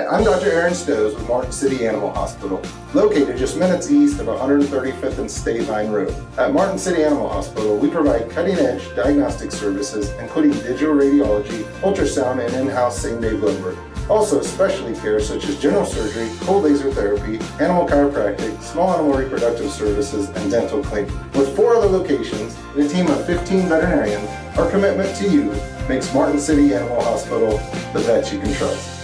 I'm Dr. Aaron Stowe with Martin City Animal Hospital, located just minutes east of 135th and State Line Road. At Martin City Animal Hospital, we provide cutting-edge diagnostic services, including digital radiology, ultrasound, and in-house same-day blood work. Also, specialty care such as general surgery, cold laser therapy, animal chiropractic, small animal reproductive services, and dental cleaning. With 4 other locations and a team of 15 veterinarians, our commitment to you makes Martin City Animal Hospital the vet you can trust.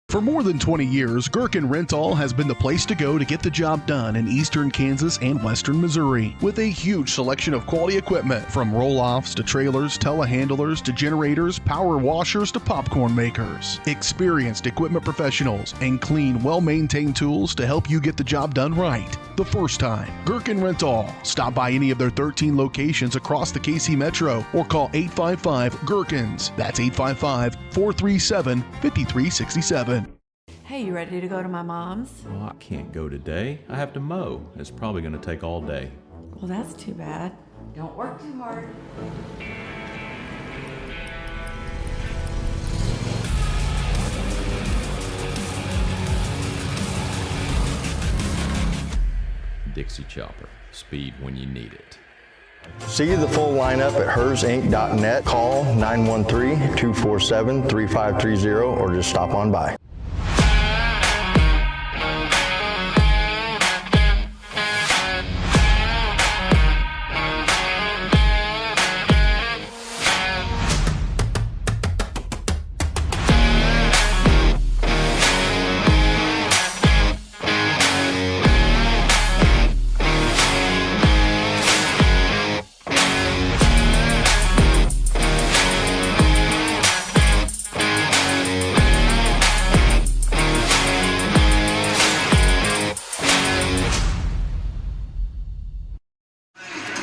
For more than 20 years, Gherkin Rental has been the place to go to get the job done in eastern Kansas and western Missouri. With a huge selection of quality equipment, from roll-offs to trailers, telehandlers to generators, power washers to popcorn makers. Experienced equipment professionals and clean, well-maintained tools to help you get the job done right. The first time. Gherkin Rental. Stop by any of their 13 locations across the KC Metro or call 855-GHERKINS. That's 855-437-5367. Hey, you ready to go to my mom's? Well, I can't go today. I have to mow. It's probably going to take all day. Well, that's too bad. Don't work too hard. Dixie Chopper. Speed when you need it. See the full lineup at hersinc.net. Call 913-247-3530 or just stop on by.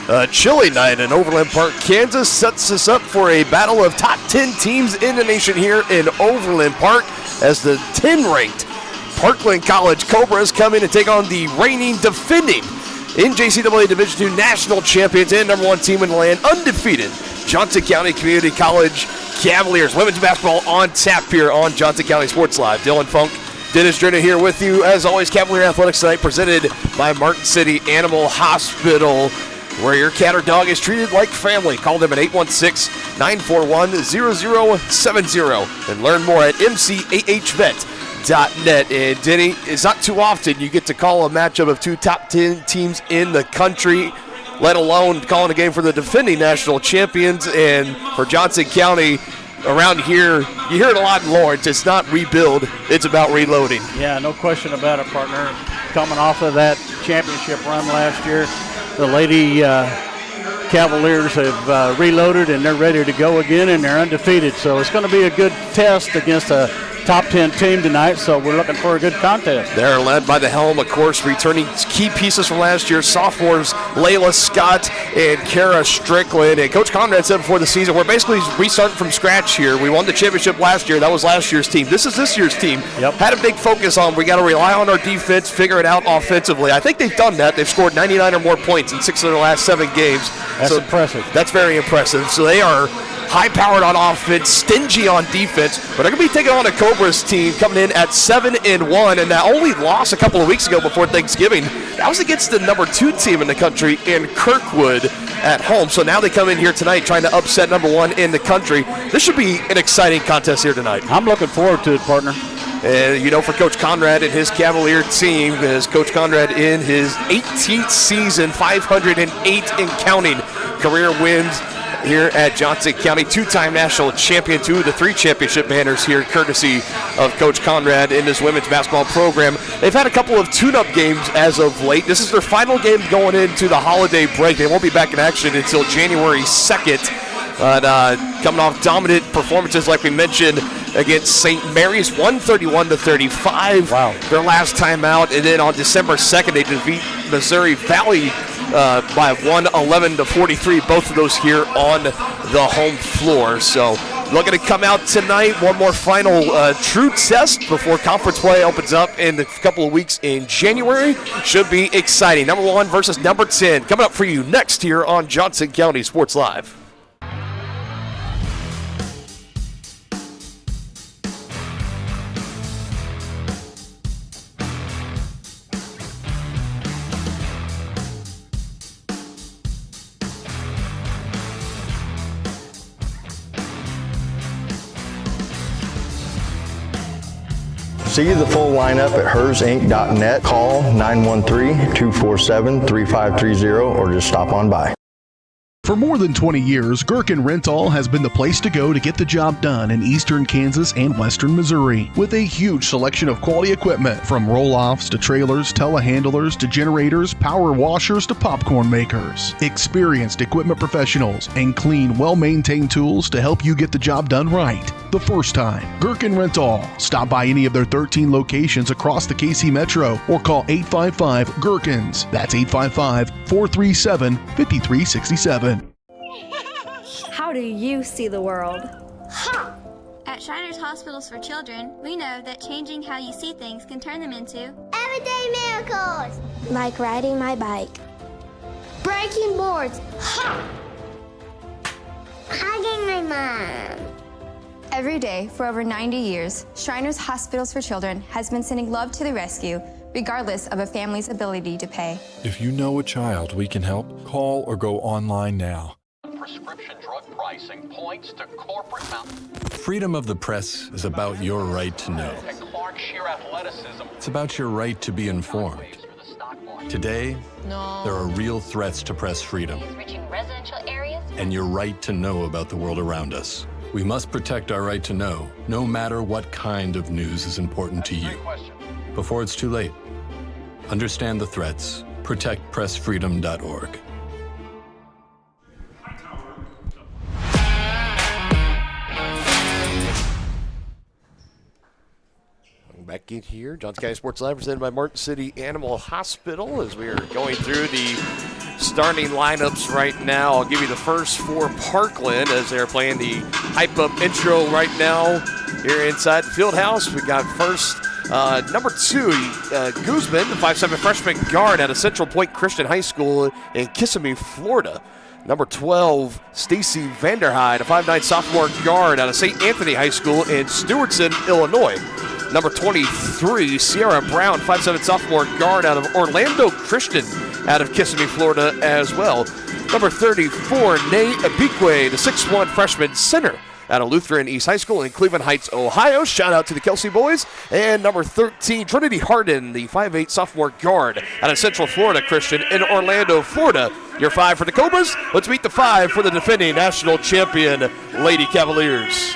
A chilly night in Overland Park, Kansas sets us up for a battle of top 10 teams in the nation here in Overland Park as the 10-ranked Parkland College Cobras come in to take on the reigning, defending NJCAA Division II national champions and number 1 team in the land, undefeated Johnson County Community College Cavaliers. Women's basketball on tap here on Johnson County Sports Live. Dylan Funk, Dennis Drenna here with you. As always, Cavalier Athletics tonight presented by Martin City Animal Hospital, where your cat or dog is treated like family. Call them at 816-941-0070 and learn more at mcahvet.net. And Denny, it's not too often you get to call a matchup of 2 top 10 teams in the country, let alone calling a game for the defending national champions. And for Johnson County, around here, you hear it a lot in Lawrence. It's not rebuild, it's about reloading. Yeah, no question about it, partner. Coming off of that championship run last year, the Lady Cavaliers have reloaded and they're ready to go again, and they're undefeated. So it's going to be a good test against a top 10 team tonight, so we're looking for a good contest. They're led by the helm, of course, returning key pieces from last year, sophomores Layla Scott and Kara Strickland. And Coach Conrad said before the season, we're basically restarting from scratch here. We won the championship last year. That was last year's team. This is this year's team. Yep. Had a big focus on we got to rely on our defense, figure it out offensively. I think they've done that. They've scored 99 or more points in 6 of their last 7 games. That's impressive. That's very impressive. So they are high-powered on offense, stingy on defense, but they're going to be taking on a Cobras team coming in at 7-1, and that only lost a couple of weeks ago before Thanksgiving. That was against the number 2 team in the country in Kirkwood at home. So now they come in here tonight trying to upset number 1 in the country. This should be an exciting contest here tonight. I'm looking forward to it, partner. And you know, for Coach Conrad and his Cavalier team, as Coach Conrad in his 18th season, 508 and counting career wins here at Johnson County, 2-time national champion, 2 of the 3 championship banners here, courtesy of Coach Conrad in his women's basketball program. They've had a couple of tune-up games as of late. This is their final game going into the holiday break. They won't be back in action until January 2nd. coming off dominant performances like we mentioned against St. Mary's, 131-35. Wow. Their last time out. And then on December 2nd, they defeat Missouri Valley by 111-43. Both of those here on the home floor. So looking to come out tonight. One more final true test before conference play opens up in a couple of weeks in January. Should be exciting. Number 1 versus number 10. Coming up for you next here on Johnson County Sports Live. See the full lineup at hersinc.net. Call 913-247-3530 or just stop on by. For more than 20 years, Gherkin Rental has been the place to go to get the job done in eastern Kansas and western Missouri. With a huge selection of quality equipment, from roll-offs to trailers, telehandlers to generators, power washers to popcorn makers. Experienced equipment professionals and clean, well-maintained tools to help you get the job done right the first time. Gherkin Rental. Stop by any of their 13 locations across the KC Metro or call 855-GHERKINS. That's 855-437-5367. How do you see the world? At Shriners Hospitals for Children, we know that changing how you see things can turn them into Everyday miracles! like riding my bike, Breaking boards! Hugging my mom! Every day for over 90 years, Shriners Hospitals for Children has been sending love to the rescue, regardless of a family's ability to pay. If you know a child we can help, call or go online now. Prescription drug pricing points to corporate Freedom of the press is about your right to know. It's about your right to be informed. Today, there are real threats to press freedom and your right to know about the world around us. We must protect our right to know, no matter what kind of news is important to you. Before it's too late, understand the threats. ProtectPressFreedom.org. Back in here, Johnson County Sports Live, presented by Martin City Animal Hospital, as we are going through the starting lineups right now. I'll give you the first for Parkland as they're playing the hype-up intro right now here inside the field house. We got first number 2, Guzman, the 5'7" freshman guard out of Central Point Christian High School in Kissimmee, Florida. Number 12, Stacy Vanderhyde, a 5'9" sophomore guard out of St. Anthony High School in Stewartson, Illinois. Number 23, Sierra Brown, 5'7" sophomore guard out of Orlando Christian out of Kissimmee, Florida as well. Number 34, Nate Abique, the 6'1" freshman center out of Lutheran East High School in Cleveland Heights, Ohio. Shout out to the Kelsey boys. And number 13, Trinity Harden, the 5'8" sophomore guard out of Central Florida Christian in Orlando, Florida. Your 5 for the Cobras. Let's meet the 5 for the defending national champion Lady Cavaliers.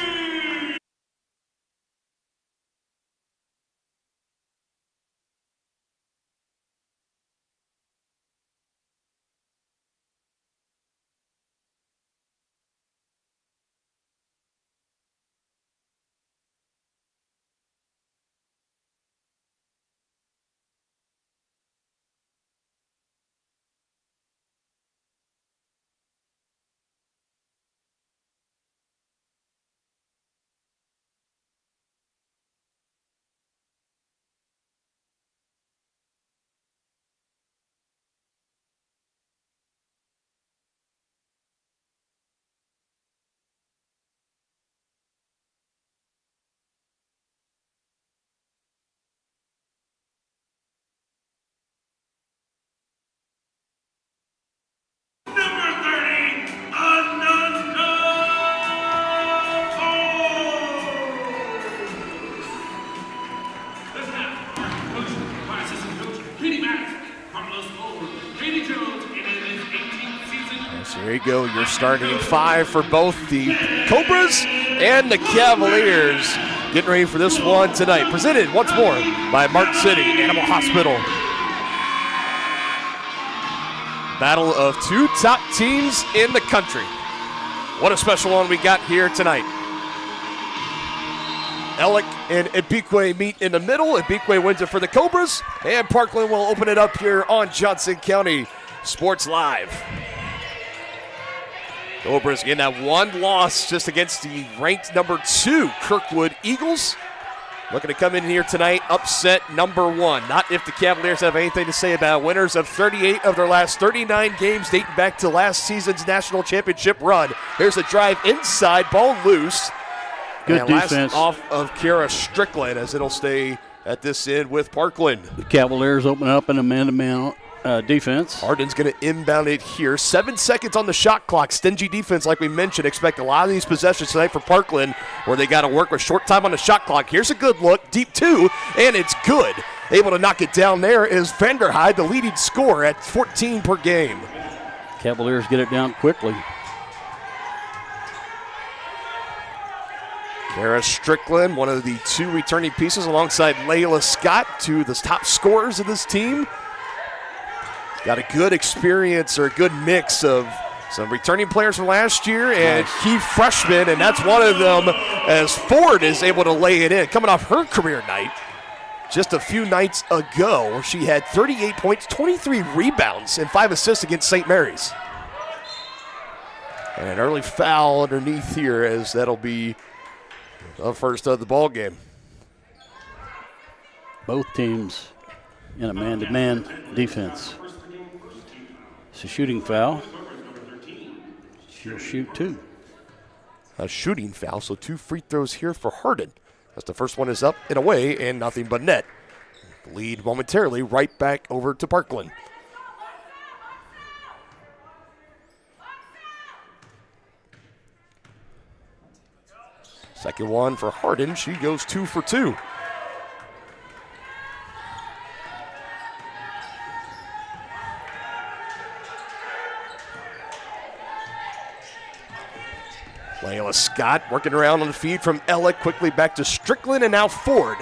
There you go, your starting 5 for both the Cobras and the Cavaliers. Getting ready for this one tonight. Presented once more by Martin City Animal Hospital. Battle of 2 top teams in the country. What a special one we got here tonight. Ellick and Ibikwe meet in the middle. Ibikwe wins it for the Cobras, and Parkland will open it up here on Johnson County Sports Live. Cobras getting that one loss just against the ranked number 2 Kirkwood Eagles. Looking to come in here tonight, upset number 1. Not if the Cavaliers have anything to say about it. Winners of 38 of their last 39 games dating back to last season's national championship run. Here's a drive inside, ball loose. Good and defense. Off of Kara Strickland as it'll stay at this end with Parkland. The Cavaliers open up an man-to-man defense. Harden's going to inbound it here. 7 seconds on the shot clock. Stingy defense, like we mentioned. Expect a lot of these possessions tonight for Parkland where they got to work with short time on the shot clock. Here's a good look. Deep 2, and it's good. Able to knock it down there is Vanderhyde, the leading scorer at 14 per game. Cavaliers get it down quickly. Kara Strickland, one of the 2 returning pieces alongside Layla Scott, 2 of the top scorers of this team. Got a good experience or a good mix of some returning players from last year and key freshmen, and that's one of them as Ford is able to lay it in. Coming off her career night just a few nights ago where she had 38 points, 23 rebounds, and 5 assists against St. Mary's. And an early foul underneath here as that'll be the first of the ball game. Both teams in a man-to-man defense. It's a shooting foul. She'll shoot 2. A shooting foul, so 2 free throws here for Harden. As the first one is up and away and nothing but net. Lead momentarily right back over to Parkland. Second one for Harden. She goes 2 for 2. Layla Scott working around on the feed from Ellick, quickly back to Strickland, and now Ford.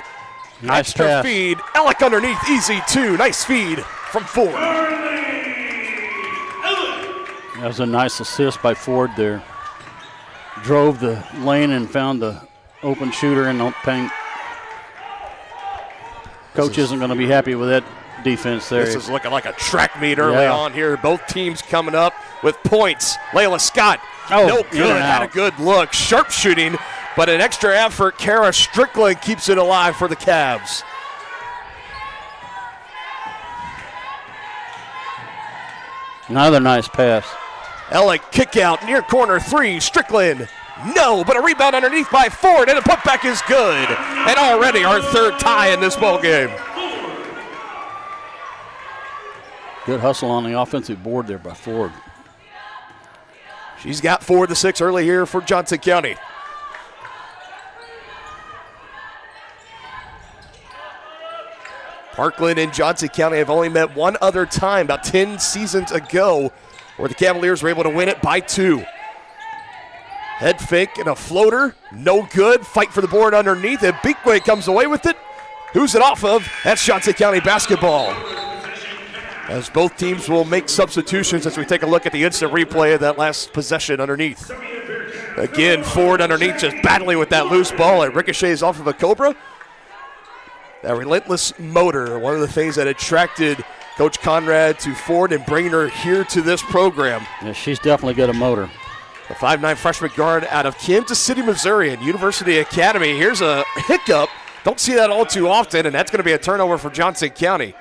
Nice extra pass. feed. Ellick underneath, easy 2. Nice feed from Ford. That was a nice assist by Ford there. Drove the lane and found the open shooter in the paint. Coach isn't going to be happy with that defense there. This is looking like a track meet early on here. Both teams coming up with points. Layla Scott, no good. Had a good look. Sharp shooting, but an extra effort. Kara Strickland keeps it alive for the Cavs. Another nice pass. Ellick kick out, near corner 3. Strickland, no, but a rebound underneath by Ford, and a putback is good. And already our 3rd tie in this ball game. Good hustle on the offensive board there by Ford. She's got 4 of the 6 early here for Johnson County. Parkland and Johnson County have only met one other time, about 10 seasons ago, where the Cavaliers were able to win it by 2. Head fake and a floater, no good. Fight for the board underneath. Ibikwe comes away with it. Who's it off of? That's Johnson County basketball. As both teams will make substitutions as we take a look at the instant replay of that last possession underneath. Again, Ford underneath just battling with that loose ball. It ricochets off of a Cobra. That relentless motor, one of the things that attracted Coach Conrad to Ford and bringing her here to this program. Yeah, she's definitely got a motor. The 5'9" freshman guard out of Kansas City, Missouri, and University Academy. Here's a hiccup. Don't see that all too often, and that's going to be a turnover for Johnson County.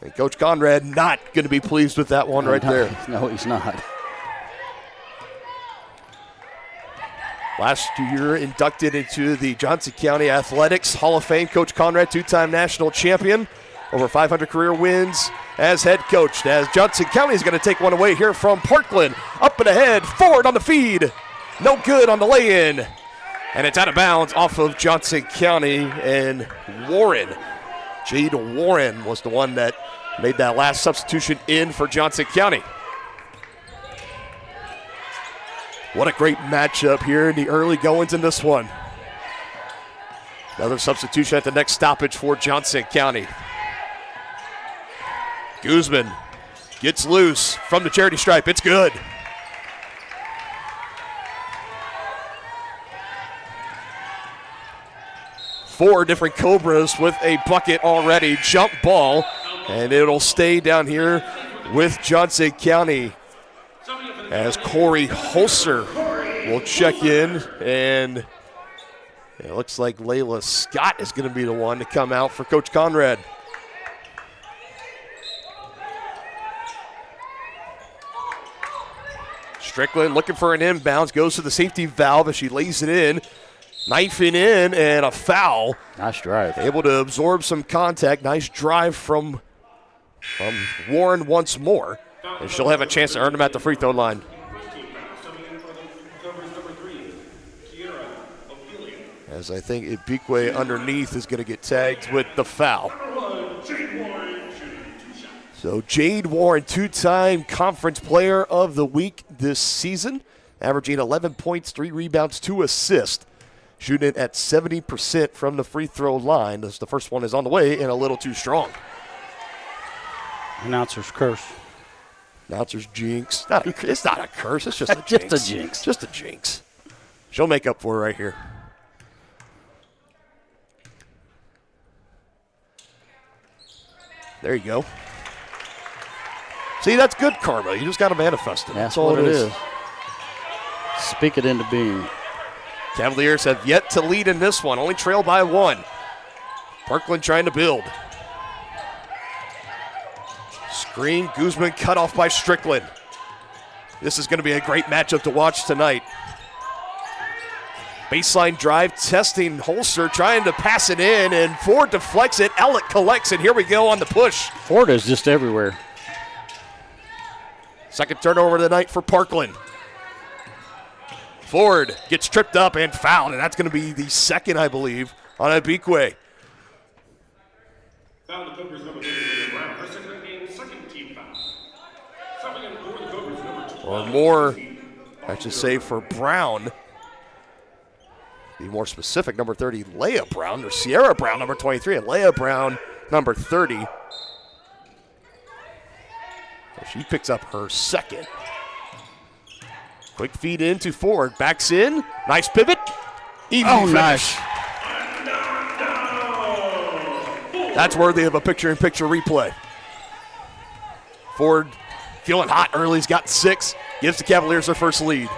And Coach Conrad not going to be pleased with that one right there. No, he's not. Last year inducted into the Johnson County Athletics Hall of Fame, Coach Conrad, 2-time national champion, over 500 career wins as head coach. As Johnson County is going to take one away here from Parkland. Up and ahead, Ford on the feed. No good on the lay-in. And it's out of bounds off of Johnson County, and Warren. Jade Warren was the one that made that last substitution in for Johnson County. What a great matchup here in the early goings in this one. Another substitution at the next stoppage for Johnson County. Guzman gets loose from the charity stripe. It's good. 4 different Cobras with a bucket already. Jump ball, and it'll stay down here with Johnson County as Corey Holzer will check in, and it looks like Layla Scott is going to be the one to come out for Coach Conrad. Strickland looking for an inbounds, goes to the safety valve as she lays it in. Knifing in, and a foul. Nice drive. Able to absorb some contact. Nice drive from Warren once more. And she'll have a chance to earn them at the free throw line. As I think Ibikwe underneath is going to get tagged with the foul. So Jade Warren, 2-time conference player of the week this season, averaging 11 points, 3 rebounds, 2 assists. Shooting it at 70% from the free throw line as the first one is on the way and a little too strong. Announcer's curse. Announcer's jinx. It's not a curse. It's just a jinx. Just a jinx. Just a jinx. She'll make up for it right here. There you go. See, that's good karma. You just got to manifest it. That's all it is. Speak it into being. Cavaliers have yet to lead in this one, only trailed by 1. Parkland trying to build. Screen, Guzman cut off by Strickland. This is going to be a great matchup to watch tonight. Baseline drive, testing Holzer, trying to pass it in, and Ford deflects it. Elliott collects it. Here we go on the push. Ford is just everywhere. Second turnover of the night for Parkland. Ford gets tripped up and fouled, and that's going to be the second, I believe, on Ibikwe. Or more, I should say, for Brown. Be more specific, number 30, Leah Brown, or Sierra Brown, number 23, and Leah Brown, number 30. She picks up her second. Quick feed into Ford. Backs in. Nice pivot. Easy finish. Nice. That's worthy of a picture-in-picture replay. Ford feeling hot early. He's got 6. Gives the Cavaliers their first lead.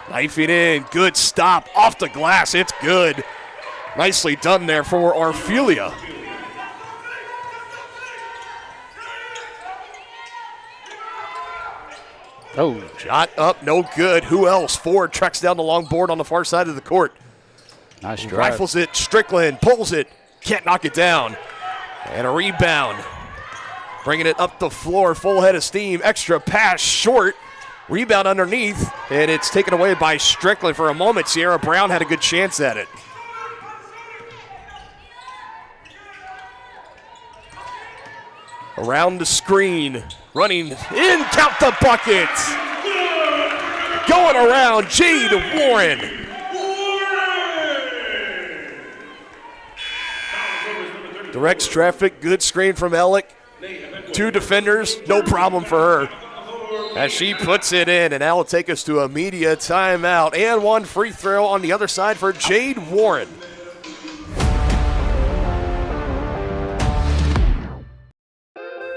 Knifing in. Good stop. Off the glass. It's good. Nicely done there for Arphelia. Oh. Shot up, no good. Who else? Ford tracks down the long board on the far side of the court. Nice drive. Rifles it. Strickland pulls it. Can't knock it down. And a rebound. Bringing it up the floor. Full head of steam. Extra pass short. Rebound underneath. And it's taken away by Strickland for a moment. Sierra Brown had a good chance at it. Around the screen, running in, count the bucket. Going around, Jade Warren. Directs traffic, good screen from Ellick. 2 defenders, no problem for her. As she puts it in, and that will take us to a media timeout. And 1 free throw on the other side for Jade Warren.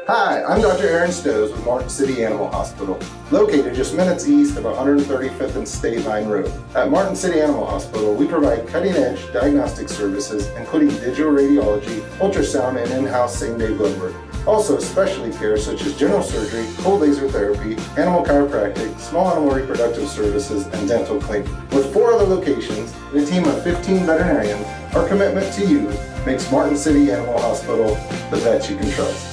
Hi, I'm Dr. Aaron Stows with Martin City Animal Hospital, located just minutes east of 135th and State Line Road. At Martin City Animal Hospital, we provide cutting-edge diagnostic services, including digital radiology, ultrasound, and in-house same-day blood work. Also, specialty care such as general surgery, cold laser therapy, animal chiropractic, small animal reproductive services, and dental cleaning. With 4 other locations and a team of 15 veterinarians, our commitment to you makes Martin City Animal Hospital the vet you can trust.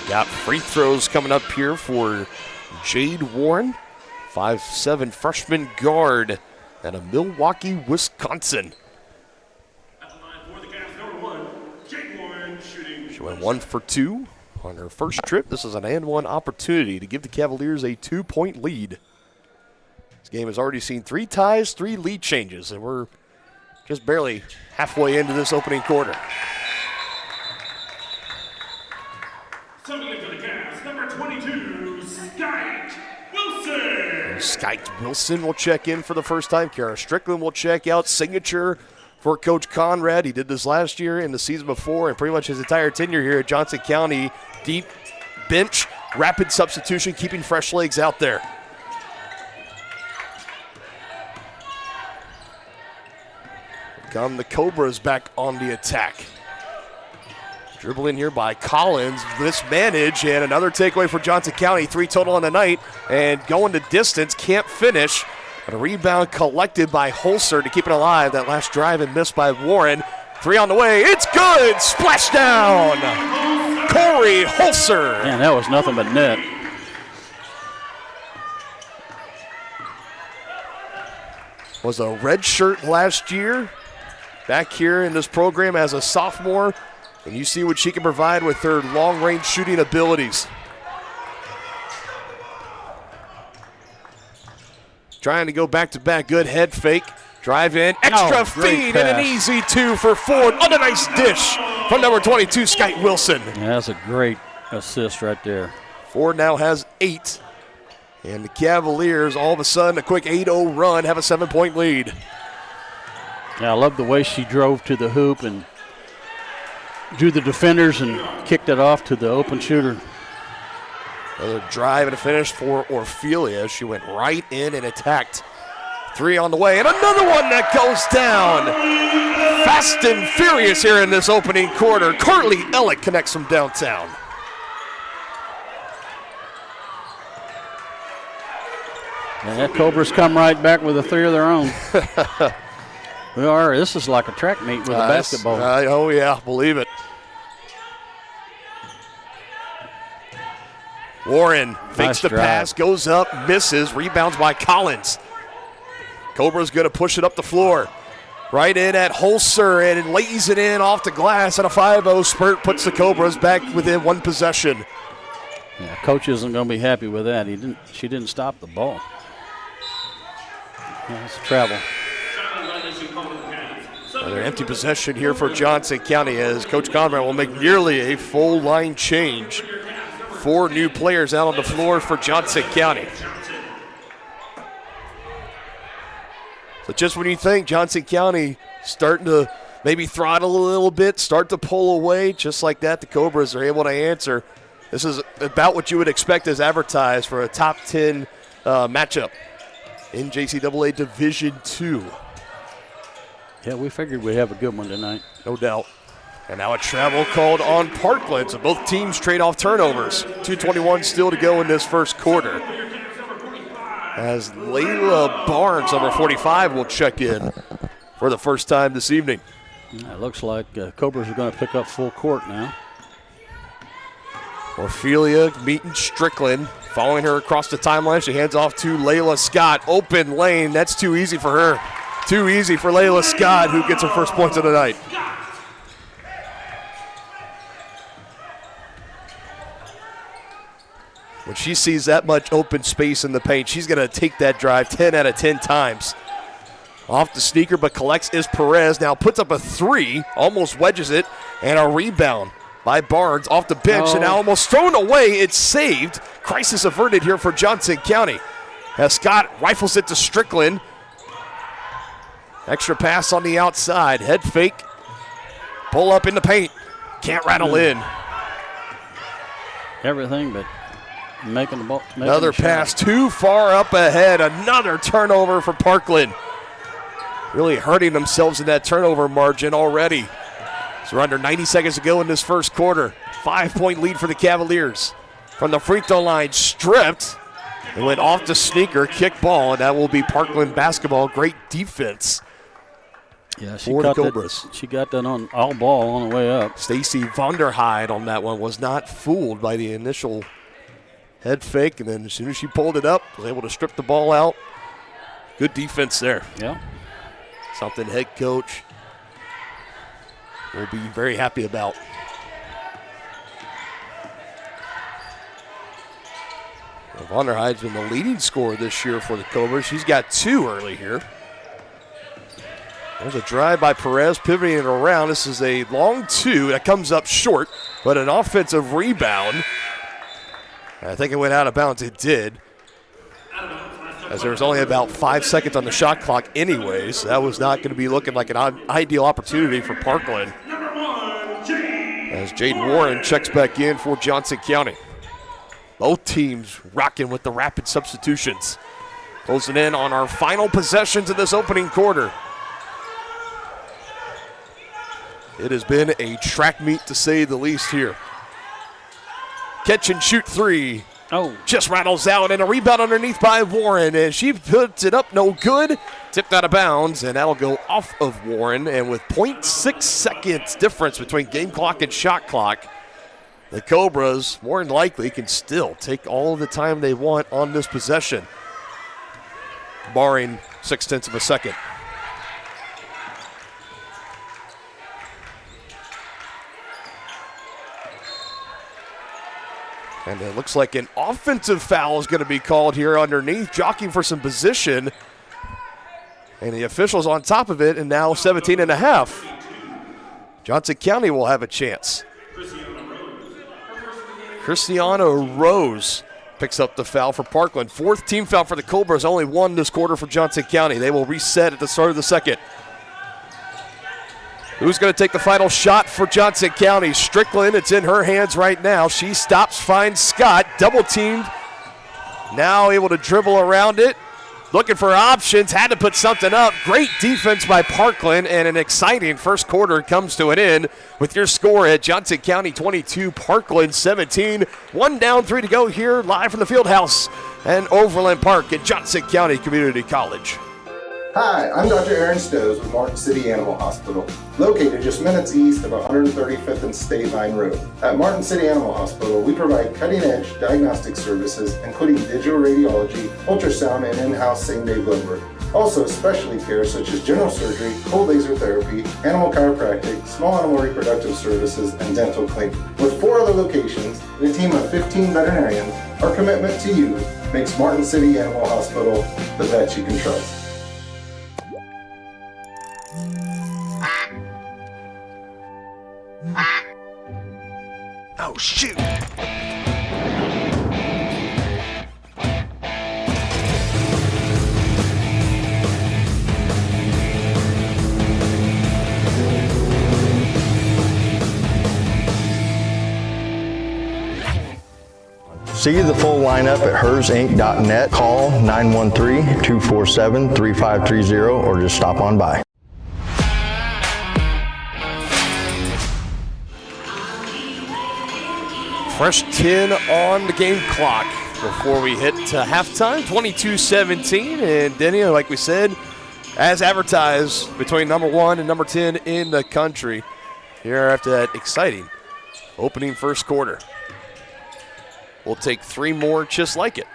Got free throws coming up here for Jade Warren, 5'7" freshman guard out of Milwaukee, Wisconsin. She went 1 for 2 on her first trip. This is an and one opportunity to give the Cavaliers a 2-point lead. This game has already seen 3 ties, 3 lead changes, and we're just barely halfway into this opening quarter. Coming into the Cavs, number 22, Skite Wilson. Skite Wilson will check in for the first time. Kara Strickland will check out. Signature for Coach Conrad. He did this last year and the season before and pretty much his entire tenure here at Johnson County. Deep bench, rapid substitution, keeping fresh legs out there. Come the Cobras back on the attack. Dribble in here by Collins, mismanaged, and another takeaway for Johnson County. 3 total on the night, and going to distance, can't finish. But a rebound collected by Holzer to keep it alive. That last drive and missed by Warren. 3 on the way, it's good! Splashdown! Corey Holzer. Man, that was nothing but net. Was a red shirt last year. Back here in this program as a sophomore. And you see what she can provide with her long-range shooting abilities. Trying to go back-to-back. Good head fake. Drive in. Extra feed and an easy 2 for Ford. On a nice dish from number 22, Skite Wilson. Yeah, that's a great assist right there. Ford now has 8. And the Cavaliers, all of a sudden, a quick 8-0 run, have a 7-point lead. Yeah, I love the way she drove to the hoop and drew the defenders and kicked it off to the open shooter. Another drive and a finish for Orphelia. She went right in and attacked. 3 on the way, and another one that goes down. Fast and furious here in this opening quarter. Carly Ellick connects from downtown. And that Cobras come right back with a 3 of their own. This is like a track meet with a basketball. Oh, yeah, believe it. Warren fakes the pass, goes up, misses, rebounds by Collins. Cobra's going to push it up the floor. Right in at Holzer and lays it in off the glass, and a 5-0 spurt puts the Cobras back within 1 possession. Yeah, coach isn't going to be happy with that. She didn't stop the ball. Yeah, it's travel. Another empty possession here for Johnson County as Coach Conrad will make nearly a full line change. 4 new players out on the floor for Johnson County. So just when you think Johnson County starting to maybe throttle a little bit, start to pull away, just like that, the Cobras are able to answer. This is about what you would expect as advertised for a top 10 matchup in JCAA Division II. Yeah, we figured we'd have a good one tonight. No doubt. And now a travel called on Parkland, so both teams trade off turnovers. 2:21 still to go in this first quarter. As Layla Barnes, number 45, will check in for the first time this evening. It looks like Cobras are going to pick up full court now. Orphelia meeting Strickland, following her across the timeline. She hands off to Layla Scott. Open lane, that's too easy for her. Too easy for Layla Scott, who gets her first points of the night. When she sees that much open space in the paint, she's going to take that drive 10 out of 10 times. Off the sneaker, but collects is Perez. Now puts up a 3, almost wedges it, and a rebound by Barnes off the bench, and now almost thrown away. It's saved. Crisis averted here for Johnson County. As Scott rifles it to Strickland. Extra pass on the outside. Head fake. Pull up in the paint. Can't rattle in. Everything but making the ball. Another pass too far up ahead. Another turnover for Parkland. Really hurting themselves in that turnover margin already. So we're under 90 seconds to go in this first quarter. 5-point lead for the Cavaliers. From the free throw line, stripped. It went off the sneaker, kick ball, and that will be Parkland basketball. Great defense Yeah, for the Cobras. She got that on all ball on the way up. Stacy Vonderheide on that one was not fooled by the initial head fake, and then as soon as she pulled it up, was able to strip the ball out. Good defense there. Yeah. Something head coach will be very happy about. Vonderheide's been the leading scorer this year for the Cobras. She's got 2 early here. There's a drive by Perez, pivoting it around. This is a long 2 that comes up short, but an offensive rebound. I think it went out of bounds. It did, as there was only about 5 seconds on the shot clock anyways. That was not going to be looking like an ideal opportunity for Parkland, as Jade Warren checks back in for Johnson County. Both teams rocking with the rapid substitutions. Closing in on our final possessions of this opening quarter. It has been a track meet, to say the least, here. Catch and shoot 3. Oh. Just rattles out, and a rebound underneath by Warren, and she puts it up, no good. Tipped out of bounds, and that'll go off of Warren. And with 0.6 seconds difference between game clock and shot clock, the Cobras, more than likely, can still take all the time they want on this possession, barring 0.6 of a second. And it looks like an offensive foul is going to be called here underneath, jockeying for some position. And the official's on top of it, and now 17 and a half. Johnson County will have a chance. Christiana Rose picks up the foul for Parkland. 4th team foul for the Cobras, only 1 this quarter for Johnson County. They will reset at the start of the second. Who's going to take the final shot for Johnson County? Strickland, it's in her hands right now. She stops, finds Scott, double teamed. Now able to dribble around it. Looking for options, had to put something up. Great defense by Parkland, and an exciting first quarter comes to an end with your score at Johnson County 22, Parkland 17. 1 down, 3 to go here, live from the Fieldhouse and Overland Park at Johnson County Community College. Hi, I'm Dr. Aaron Stowe with Martin City Animal Hospital, located just minutes east of 135th and State Line Road. At Martin City Animal Hospital, we provide cutting-edge diagnostic services, including digital radiology, ultrasound, and in-house same-day blood work. Also, specialty care such as general surgery, cold laser therapy, animal chiropractic, small animal reproductive services, and dental cleaning. With 4 other locations and a team of 15 veterinarians, our commitment to you makes Martin City Animal Hospital the vet you can trust. Oh, shoot. See the full lineup at hersinc.net. Call 913-247-3530 or just stop on by. Fresh 10 on the game clock before we hit halftime, 22-17. And Denny, like we said, as advertised, between number 1 and number 10 in the country here after that exciting opening first quarter. We'll take 3 more just like it.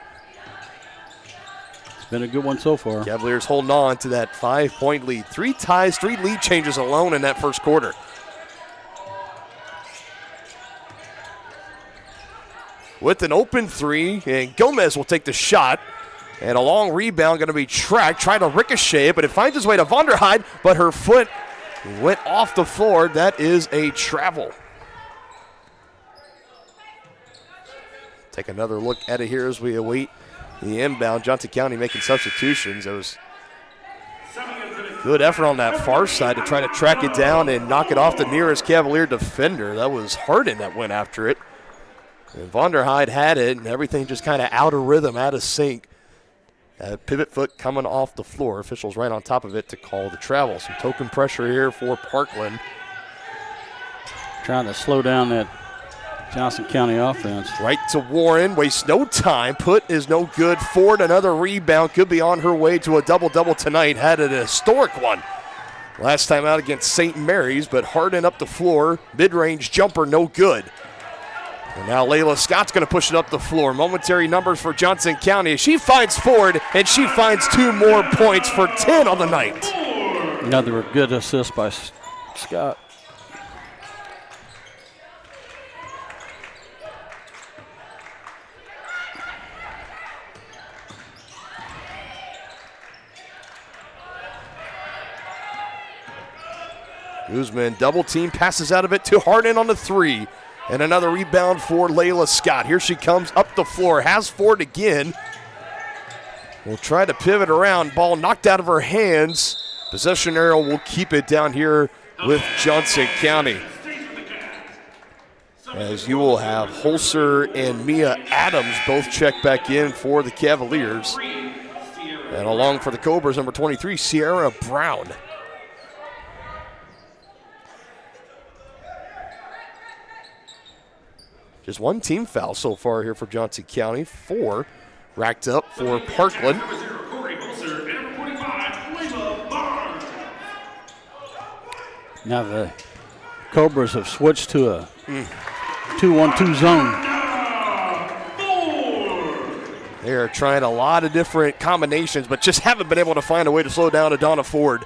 It's been a good one so far. Cavaliers holding on to that 5-point lead. 3 ties, 3 lead changes alone in that first quarter. With an open 3, and Gomez will take the shot. And a long rebound going to be tracked, trying to ricochet it, but it finds its way to Vonderheide, but her foot went off the floor. That is a travel. Take another look at it here as we await the inbound. Johnson County making substitutions. It was good effort on that far side to try to track it down and knock it off the nearest Cavalier defender. That was Harden that went after it. And Vonderheide had it, and everything just kind of out of rhythm, out of sync. Pivot foot coming off the floor. Officials right on top of it to call the travel. Some token pressure here for Parkland. Trying to slow down that Johnson County offense. Right to Warren, wastes no time. Put is no good. Ford, another rebound, could be on her way to a double-double tonight. Had an historic one Last time out against St. Mary's, but Harden up the floor. Mid-range jumper, no good. And now Layla Scott's going to push it up the floor. Momentary numbers for Johnson County. She finds Ford, and she finds 2 more points for 10 on the night. Another good assist by Scott. Guzman double team, passes out of it to Harden on the 3. And another rebound for Layla Scott. Here she comes up the floor, has Ford again. Will try to pivot around, ball knocked out of her hands. Possession arrow will keep it down here with Johnson County. As you will have Holzer and Mia Adams both check back in for the Cavaliers. And along for the Cobras, number 23, Sierra Brown. Just 1 team foul so far here for Johnson County. 4 racked up for Parkland. Now the Cobras have switched to a 2-1-2 zone. They are trying a lot of different combinations, but just haven't been able to find a way to slow down Adonna Ford.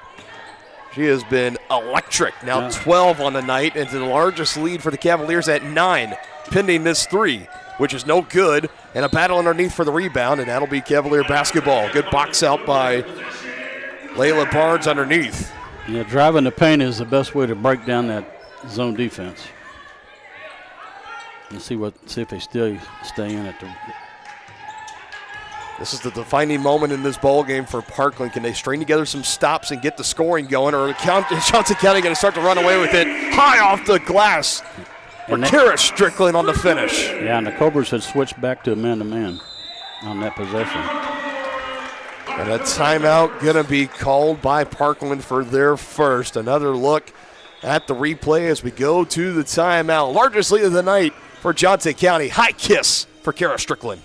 She has been electric. Now 12 on the night, into the largest lead for the Cavaliers at 9, pending this 3, which is no good, and a battle underneath for the rebound, and that'll be Cavalier basketball. Good box out by Layla Barnes underneath. Yeah, driving the paint is the best way to break down that zone defense. And see if they still stay in it. This is the defining moment in this ball game for Parkland. Can they string together some stops and get the scoring going, or is Johnson County going to start to run away with it high off the glass? For Kara Strickland on the finish. Yeah, and the Cobras had switched back to man-to-man on that possession. And a timeout going to be called by Parkland for their first. Another look at the replay as we go to the timeout. Largest lead of the night for Johnson County. High kiss for Kara Strickland.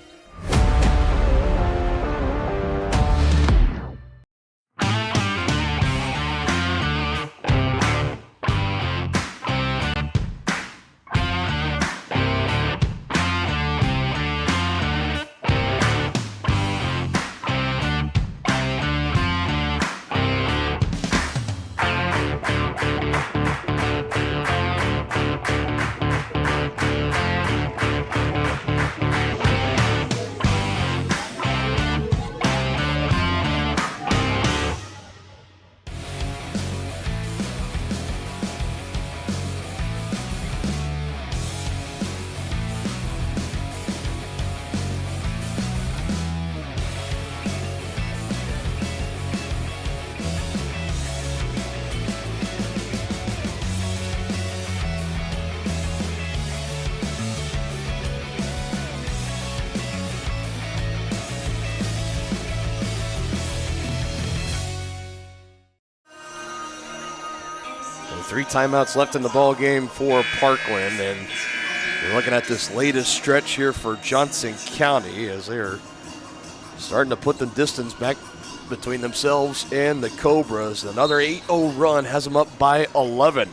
Three timeouts left in the ball game for Parkland, and you're looking at this latest stretch here for Johnson County as they're starting to put the distance back between themselves and the Cobras. Another 8-0 run has them up by 11.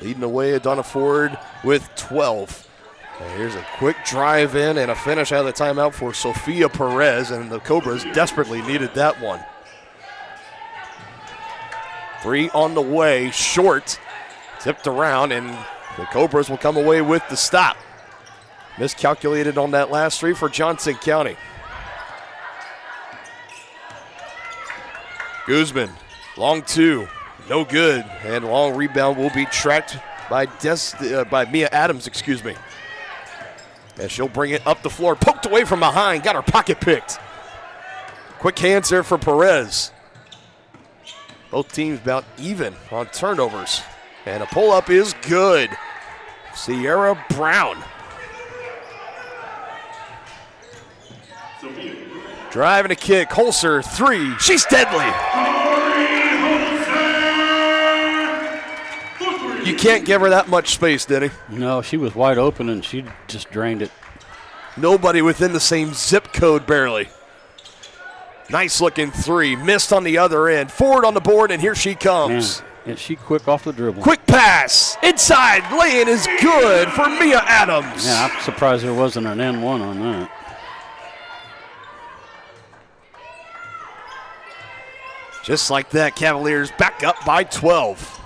Leading the way, Adonna Ford with 12. And here's a quick drive in and a finish out of the timeout for Sophia Perez, and the Cobras desperately needed that one. 3 on the way, short, tipped around, and the Cobras will come away with the stop. Miscalculated on that last 3 for Johnson County. Guzman, long 2, no good, and long rebound will be tracked by Mia Adams, As she'll bring it up the floor, poked away from behind, got her pocket picked. Quick hands there for Perez. Both teams about even on turnovers. And a pull-up is good. Sierra Brown. Driving a kick. Holzer, 3. She's deadly. You can't give her that much space, Denny. No, she was wide open and she just drained it. Nobody within the same zip code, barely. Nice looking three. Missed on the other end. Ford on the board, and here she comes. Man, and she quick off the dribble. Quick pass. Inside. Lay-in is good for Mia Adams. Yeah, I'm surprised there wasn't an N1 on that. Just like that, Cavaliers back up by 12.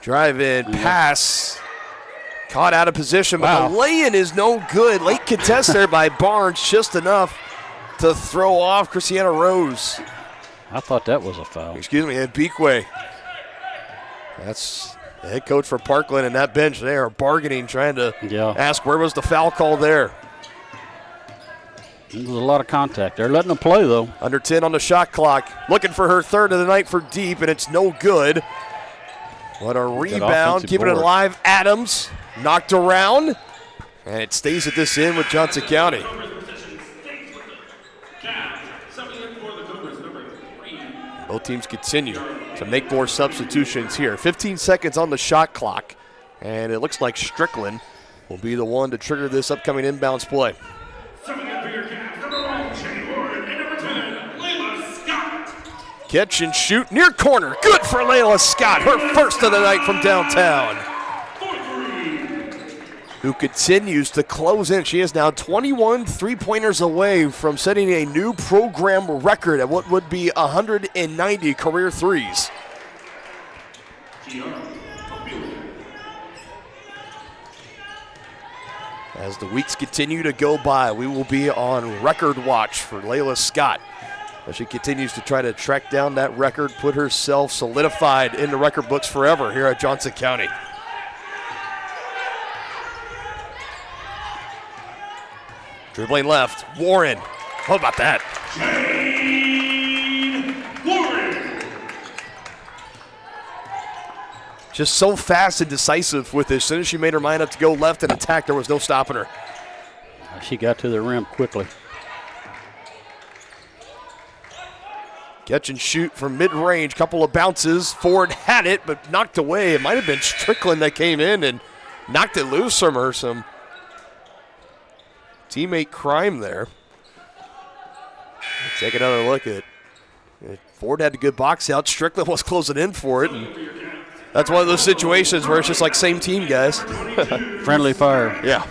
Drive in, pass. Caught out of position, but the lay-in is no good. Late contest there by Barnes, just enough to throw off Christiana Rose. I thought that was a foul. Excuse me, and Beakway. That's the head coach for Parkland, and that bench there are bargaining, trying to ask where was the foul call there. There's a lot of contact. They're letting them play, though. Under 10 on the shot clock. Looking for her third of the night for deep, and it's no good. What a rebound, keeping it alive. Adams knocked around, and it stays at this end with Johnson County. Both teams continue to make more substitutions here. 15 seconds on the shot clock, and it looks like Strickland will be the one to trigger this upcoming inbounds play. Catch and shoot near corner. Good for Layla Scott, her first of the night from downtown. Who continues to close in. She is now 21 three-pointers away from setting a new program record at what would be 190 career threes. As the weeks continue to go by, we will be on record watch for Layla Scott as she continues to try to track down that record, put herself solidified in the record books forever here at Johnson County. Dribbling left, Warren. How about that? Warren. Just so fast and decisive with this. As soon as she made her mind up to go left and attack, there was no stopping her. She got to the rim quickly. Catch and shoot from mid-range. Couple of bounces. Ford had it, but knocked away. It might have been Strickland that came in and knocked it loose from her. Some teammate crime there. Let's take another look at it. Ford had a good box out. Strickland was closing in for it. And that's one of those situations where it's just like same team, guys. Friendly fire. Yeah.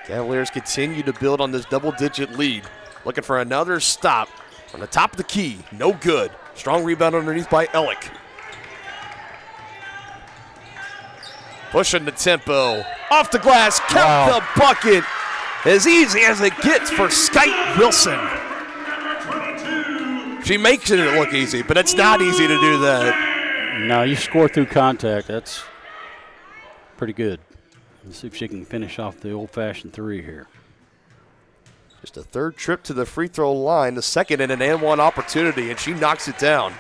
Cavaliers continue to build on this double-digit lead. Looking for another stop on the top of the key. No good. Strong rebound underneath by Ellick. Pushing the tempo. Off the glass. Count the bucket. As easy as it gets for Skype Wilson. She makes it look easy, but it's not easy to do that. No, you score through contact. That's pretty good. Let's see if she can finish off the old-fashioned three here. Just a third trip to the free throw line, the second in an and one opportunity, and she knocks it down.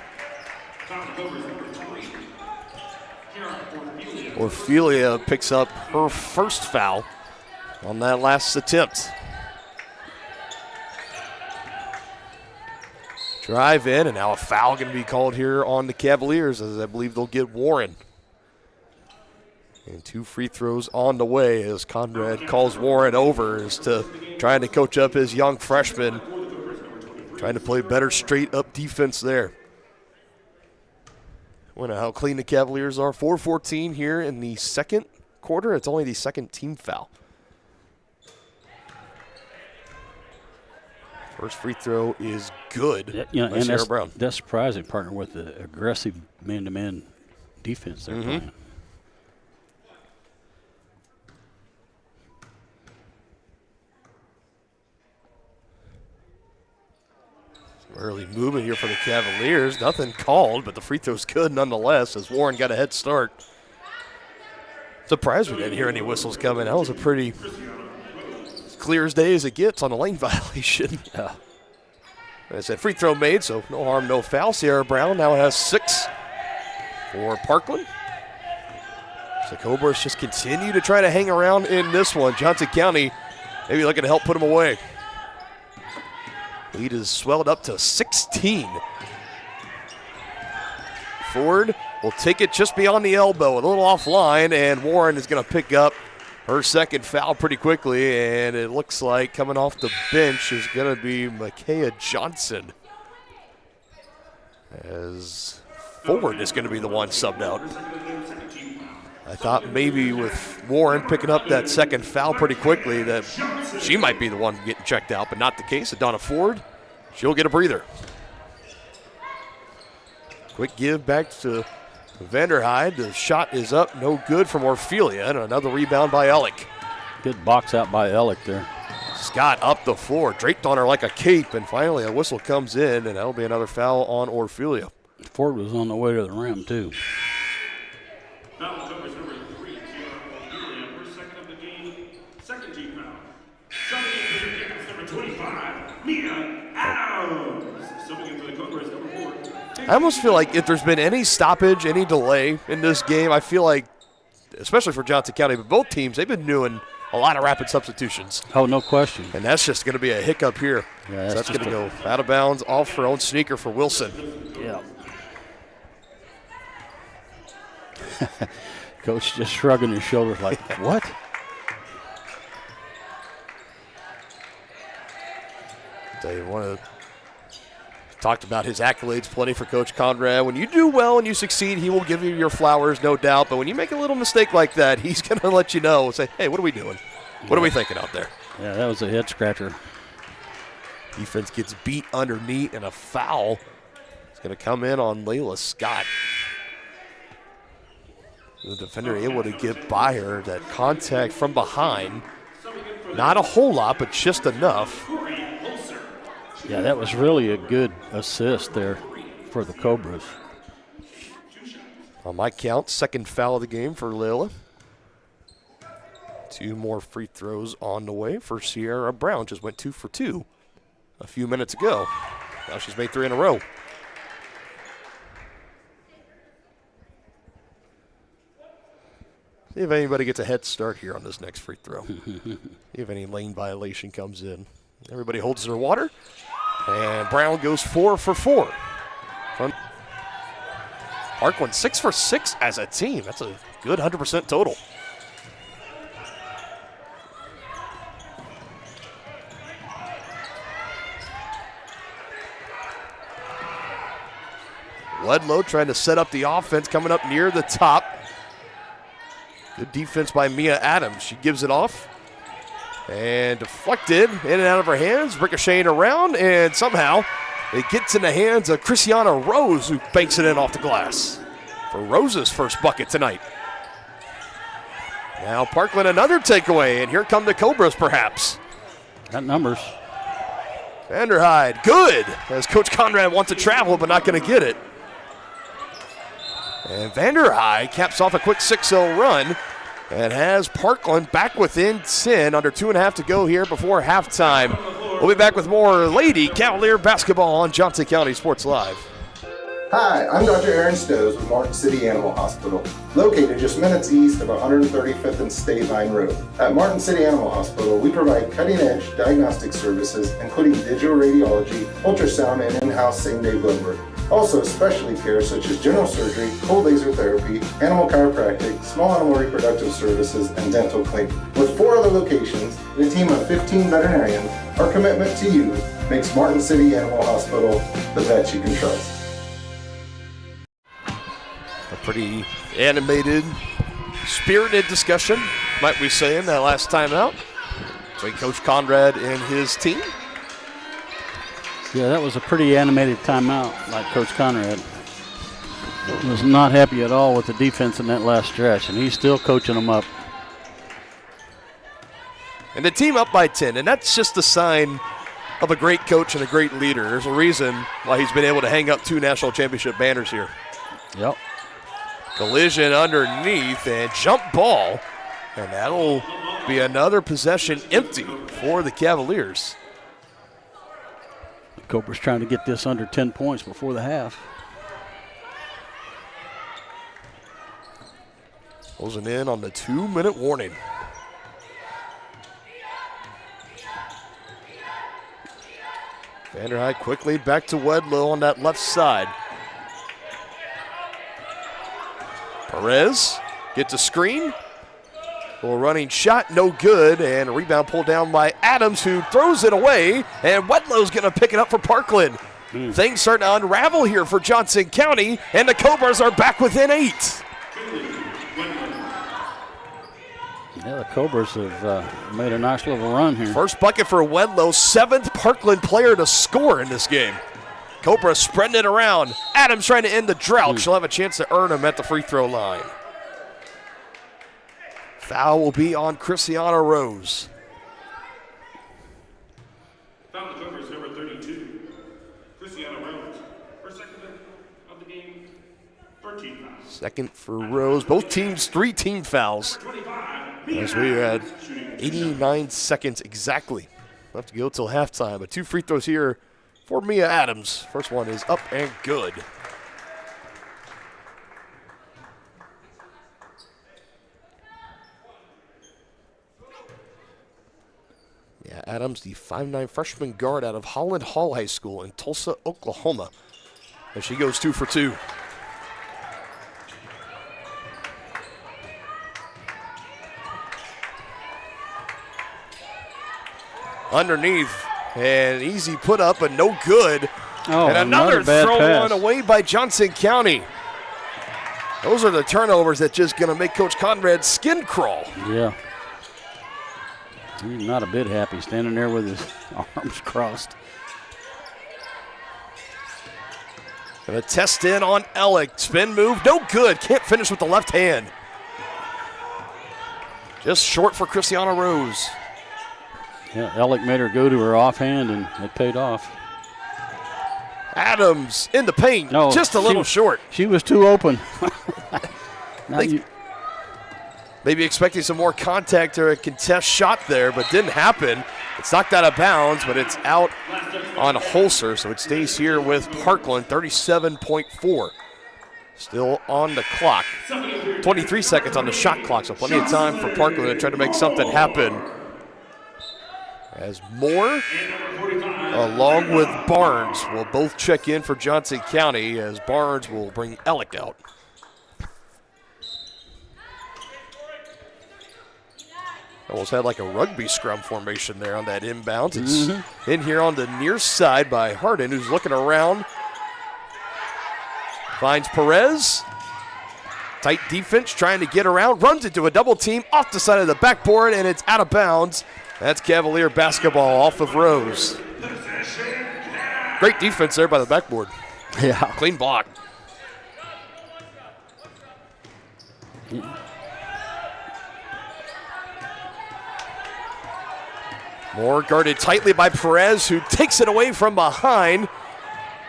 Orphelia picks up her first foul on that last attempt. Drive in, and now a foul going to be called here on the Cavaliers, as I believe they'll get Warren. And two free throws on the way as Conrad calls Warren over as to trying to coach up his young freshman, trying to play better straight-up defense there. I wonder how clean the Cavaliers are. 4:14 here in the second quarter. It's only the second team foul. First free throw is good. Yeah, and Sierra Brown. That's surprising, partner with the aggressive man-to-man defense they're playing. Early movement here for the Cavaliers. Nothing called, but the free throw's good nonetheless as Warren got a head start. Surprised we didn't hear any whistles coming. That was a pretty clear as day as it gets on a lane violation. Yeah. I said free throw made, so no harm, no foul. Sierra Brown now has 6 for Parkland. So the Cobras just continue to try to hang around in this one. Johnson County maybe looking to help put them away. Lead is swelled up to 16. Ford will take it just beyond the elbow, a little offline, and Warren is going to pick up her second foul pretty quickly, and it looks like coming off the bench is going to be Micaiah Johnson, as Ford is going to be the one subbed out. I thought maybe with Warren picking up that second foul pretty quickly that she might be the one getting checked out, but not the case. Adonna Ford, she'll get a breather. Quick give back to Vanderhyde. The shot is up, no good from Orphelia, and another rebound by Ellick. Good box out by Ellick there. Scott up the floor, draped on her like a cape, and finally a whistle comes in, and that'll be another foul on Orphelia. Ford was on the way to the rim, too. Foul Cobras number 3, Orphelia, first second of the game, second team foul. Subbing in for the Cavs, number 25, Mia Adams. Subbing in for the Cobras, number 4. I almost feel like if there's been any stoppage, any delay in this game, I feel like, especially for Johnson County, but both teams, they've been doing a lot of rapid substitutions. Oh, no question. And that's just going to be a hiccup here. Yeah, so that's going to go out of bounds, off her own sneaker for Wilson. Yeah. Coach just shrugging his shoulders like, what? Tell you, talked about his accolades plenty for Coach Conrad. When you do well and you succeed, he will give you your flowers, no doubt. But when you make a little mistake like that, he's going to let you know and say, hey, what are we doing? What are we thinking out there? Yeah, that was a head scratcher. Defense gets beat underneath, and a foul is going to come in on Layla Scott. The defender able to get by her. That contact from behind, not a whole lot, but just enough. Yeah, that was really a good assist there for the Cobras. On my count, second foul of the game for Layla. 2 more free throws on the way for Sierra Brown. Just went 2 for 2 a few minutes ago. Now she's made 3 in a row. See if anybody gets a head start here on this next free throw. See if any lane violation comes in. Everybody holds their water. And Brown goes 4 for 4. Parkland 6 for 6 as a team. That's a good 100% total. Ludlow trying to set up the offense, coming up near the top. Good defense by Mia Adams. She gives it off. And deflected in and out of her hands, ricocheting around, and somehow it gets in the hands of Christiana Rose, who banks it in off the glass for Rose's first bucket tonight. Now Parkland another takeaway, and here come the Cobras perhaps. Got numbers. Vanderhyde, good, as Coach Conrad wants to travel but not going to get it. And Vanderhyde caps off a quick 6-0 run and has Parkland back within 10, under 2.5 to go here before halftime. We'll be back with more Lady Cavalier basketball on Johnson County Sports Live. Hi, I'm Dr. Aaron Stows with Martin City Animal Hospital, located just minutes east of 135th and State Line Road. At Martin City Animal Hospital, we provide cutting-edge diagnostic services, including digital radiology, ultrasound, and in-house same-day blood work. Also, specialty care such as general surgery, cold laser therapy, animal chiropractic, small animal reproductive services, and dental cleaning. With 4 other locations and a team of 15 veterinarians, our commitment to you makes Martin City Animal Hospital the vet you can trust. A pretty animated, spirited discussion, might we say, in that last time out between Coach Conrad and his team. Yeah, that was a pretty animated timeout, like Coach Conrad. Was not happy at all with the defense in that last stretch, and he's still coaching them up. And the team up by 10, and that's just a sign of a great coach and a great leader. There's a reason why he's been able to hang up 2 national championship banners here. Yep. Collision underneath and jump ball, and that'll be another possession empty for the Cavaliers. Cobras trying to get this under 10 points before the half. Closing in on the 2-minute warning. Vanderhyde quickly back to Wedlow on that left side. Perez gets a screen. Well, running shot, no good, and a rebound pulled down by Adams, who throws it away, and Wedlow's going to pick it up for Parkland. Things starting to unravel here for Johnson County, and the Cobras are back within 8. Yeah, the Cobras have made a nice little run here. First bucket for Wedlow, 7th Parkland player to score in this game. Cobras spreading it around. Adams trying to end the drought. She'll have a chance to earn him at the free throw line. Foul will be on Christiana Rose. Foul the Cobras, number 32, Christiana Rose. First second of the game, 13 fouls. Second for Rose. Both teams, 3 team fouls. As we had 89 seconds exactly left to go till halftime. But 2 free throws here for Mia Adams. First one is up and good. Yeah, Adams, the 5'9" freshman guard out of Holland Hall High School in Tulsa, Oklahoma. And she goes 2 for 2. Underneath, and easy put up, but no good. Oh, and another throw pass. one away by Johnson County. Those are the turnovers that just going to make Coach Conrad's skin crawl. Yeah. He's not a bit happy standing there with his arms crossed. Going to test in on Ellick. Spin move, no good. Can't finish with the left hand. Just short for Christiana Rose. Yeah, Ellick made her go to her offhand, and it paid off. Adams in the paint, No, just a little short. She was too open. Maybe expecting some more contact or a contest shot there, but didn't happen. It's knocked out of bounds, but it's out on Holzer, so it stays here with Parkland, 37.4. Still on the clock. 23 seconds on the shot clock, so plenty of time for Parkland to try to make something happen. As Moore, along with Barnes, will both check in for Johnson County, as Barnes will bring Ellick out. Almost had like a rugby scrum formation there on that inbound. It's in here on the near side by Hardin, who's looking around. Finds Perez. Tight defense, trying to get around. Runs into a double team off the side of the backboard, and it's out of bounds. That's Cavalier basketball off of Rose. Great defense there by the backboard. Yeah. Clean block. Moore guarded tightly by Perez, who takes it away from behind.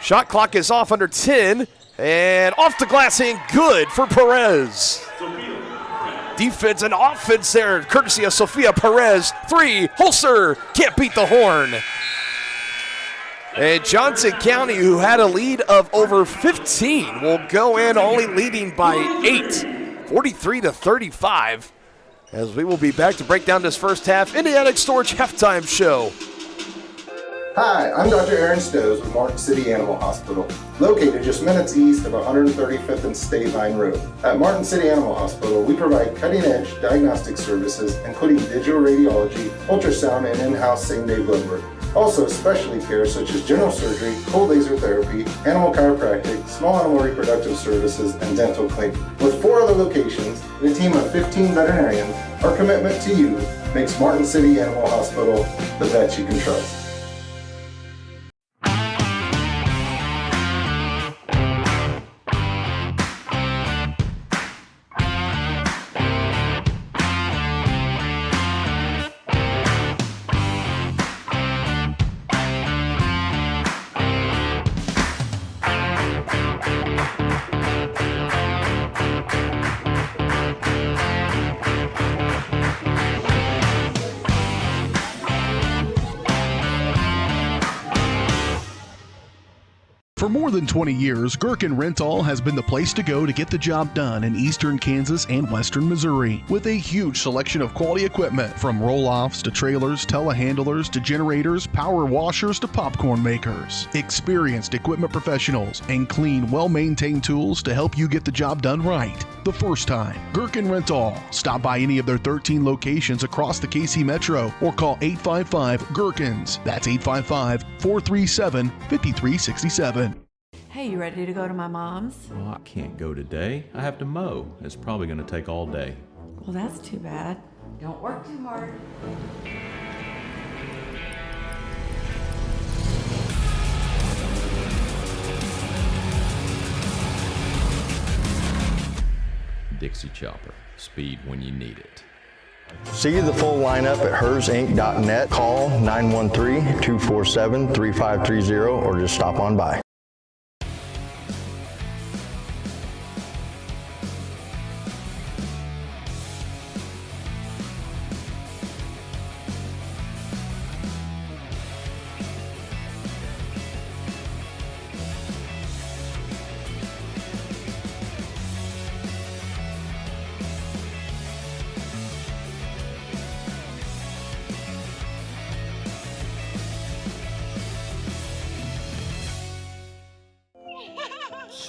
Shot clock is off under 10, and off the glass and good for Perez. Defense and offense there, courtesy of Sophia Perez. 3, Holzer can't beat the horn. And Johnson County, who had a lead of over 15, will go in only leading by 8, 43-35. As we will be back to break down this first half in the Attic Storage halftime show. Hi, I'm Dr. Aaron Stows with Martin City Animal Hospital, located just minutes east of 135th and State Line Road. At Martin City Animal Hospital, we provide cutting-edge diagnostic services, including digital radiology, ultrasound, and in-house same-day blood work. Also, specialty care such as general surgery, cold laser therapy, animal chiropractic, small animal reproductive services, and dental cleaning. With 4 other locations and a team of 15 veterinarians, our commitment to you makes Martin City Animal Hospital the vet you can trust. For more than 20 years, Gherkin Rental has been the place to go to get the job done in eastern Kansas and western Missouri. With a huge selection of quality equipment, from roll-offs to trailers, telehandlers to generators, power washers to popcorn makers. Experienced equipment professionals and clean, well-maintained tools to help you get the job done right the first time. Gherkin Rental. Stop by any of their 13 locations across the KC Metro or call 855-GHERKINS. That's 855-437-5367. Hey, you ready to go to my mom's? Well, I can't go today. I have to mow. It's probably going to take all day. Well, that's too bad. Don't work too hard. Dixie Chopper. Speed when you need it. See the full lineup at hersinc.net. Call 913-247-3530 or just stop on by.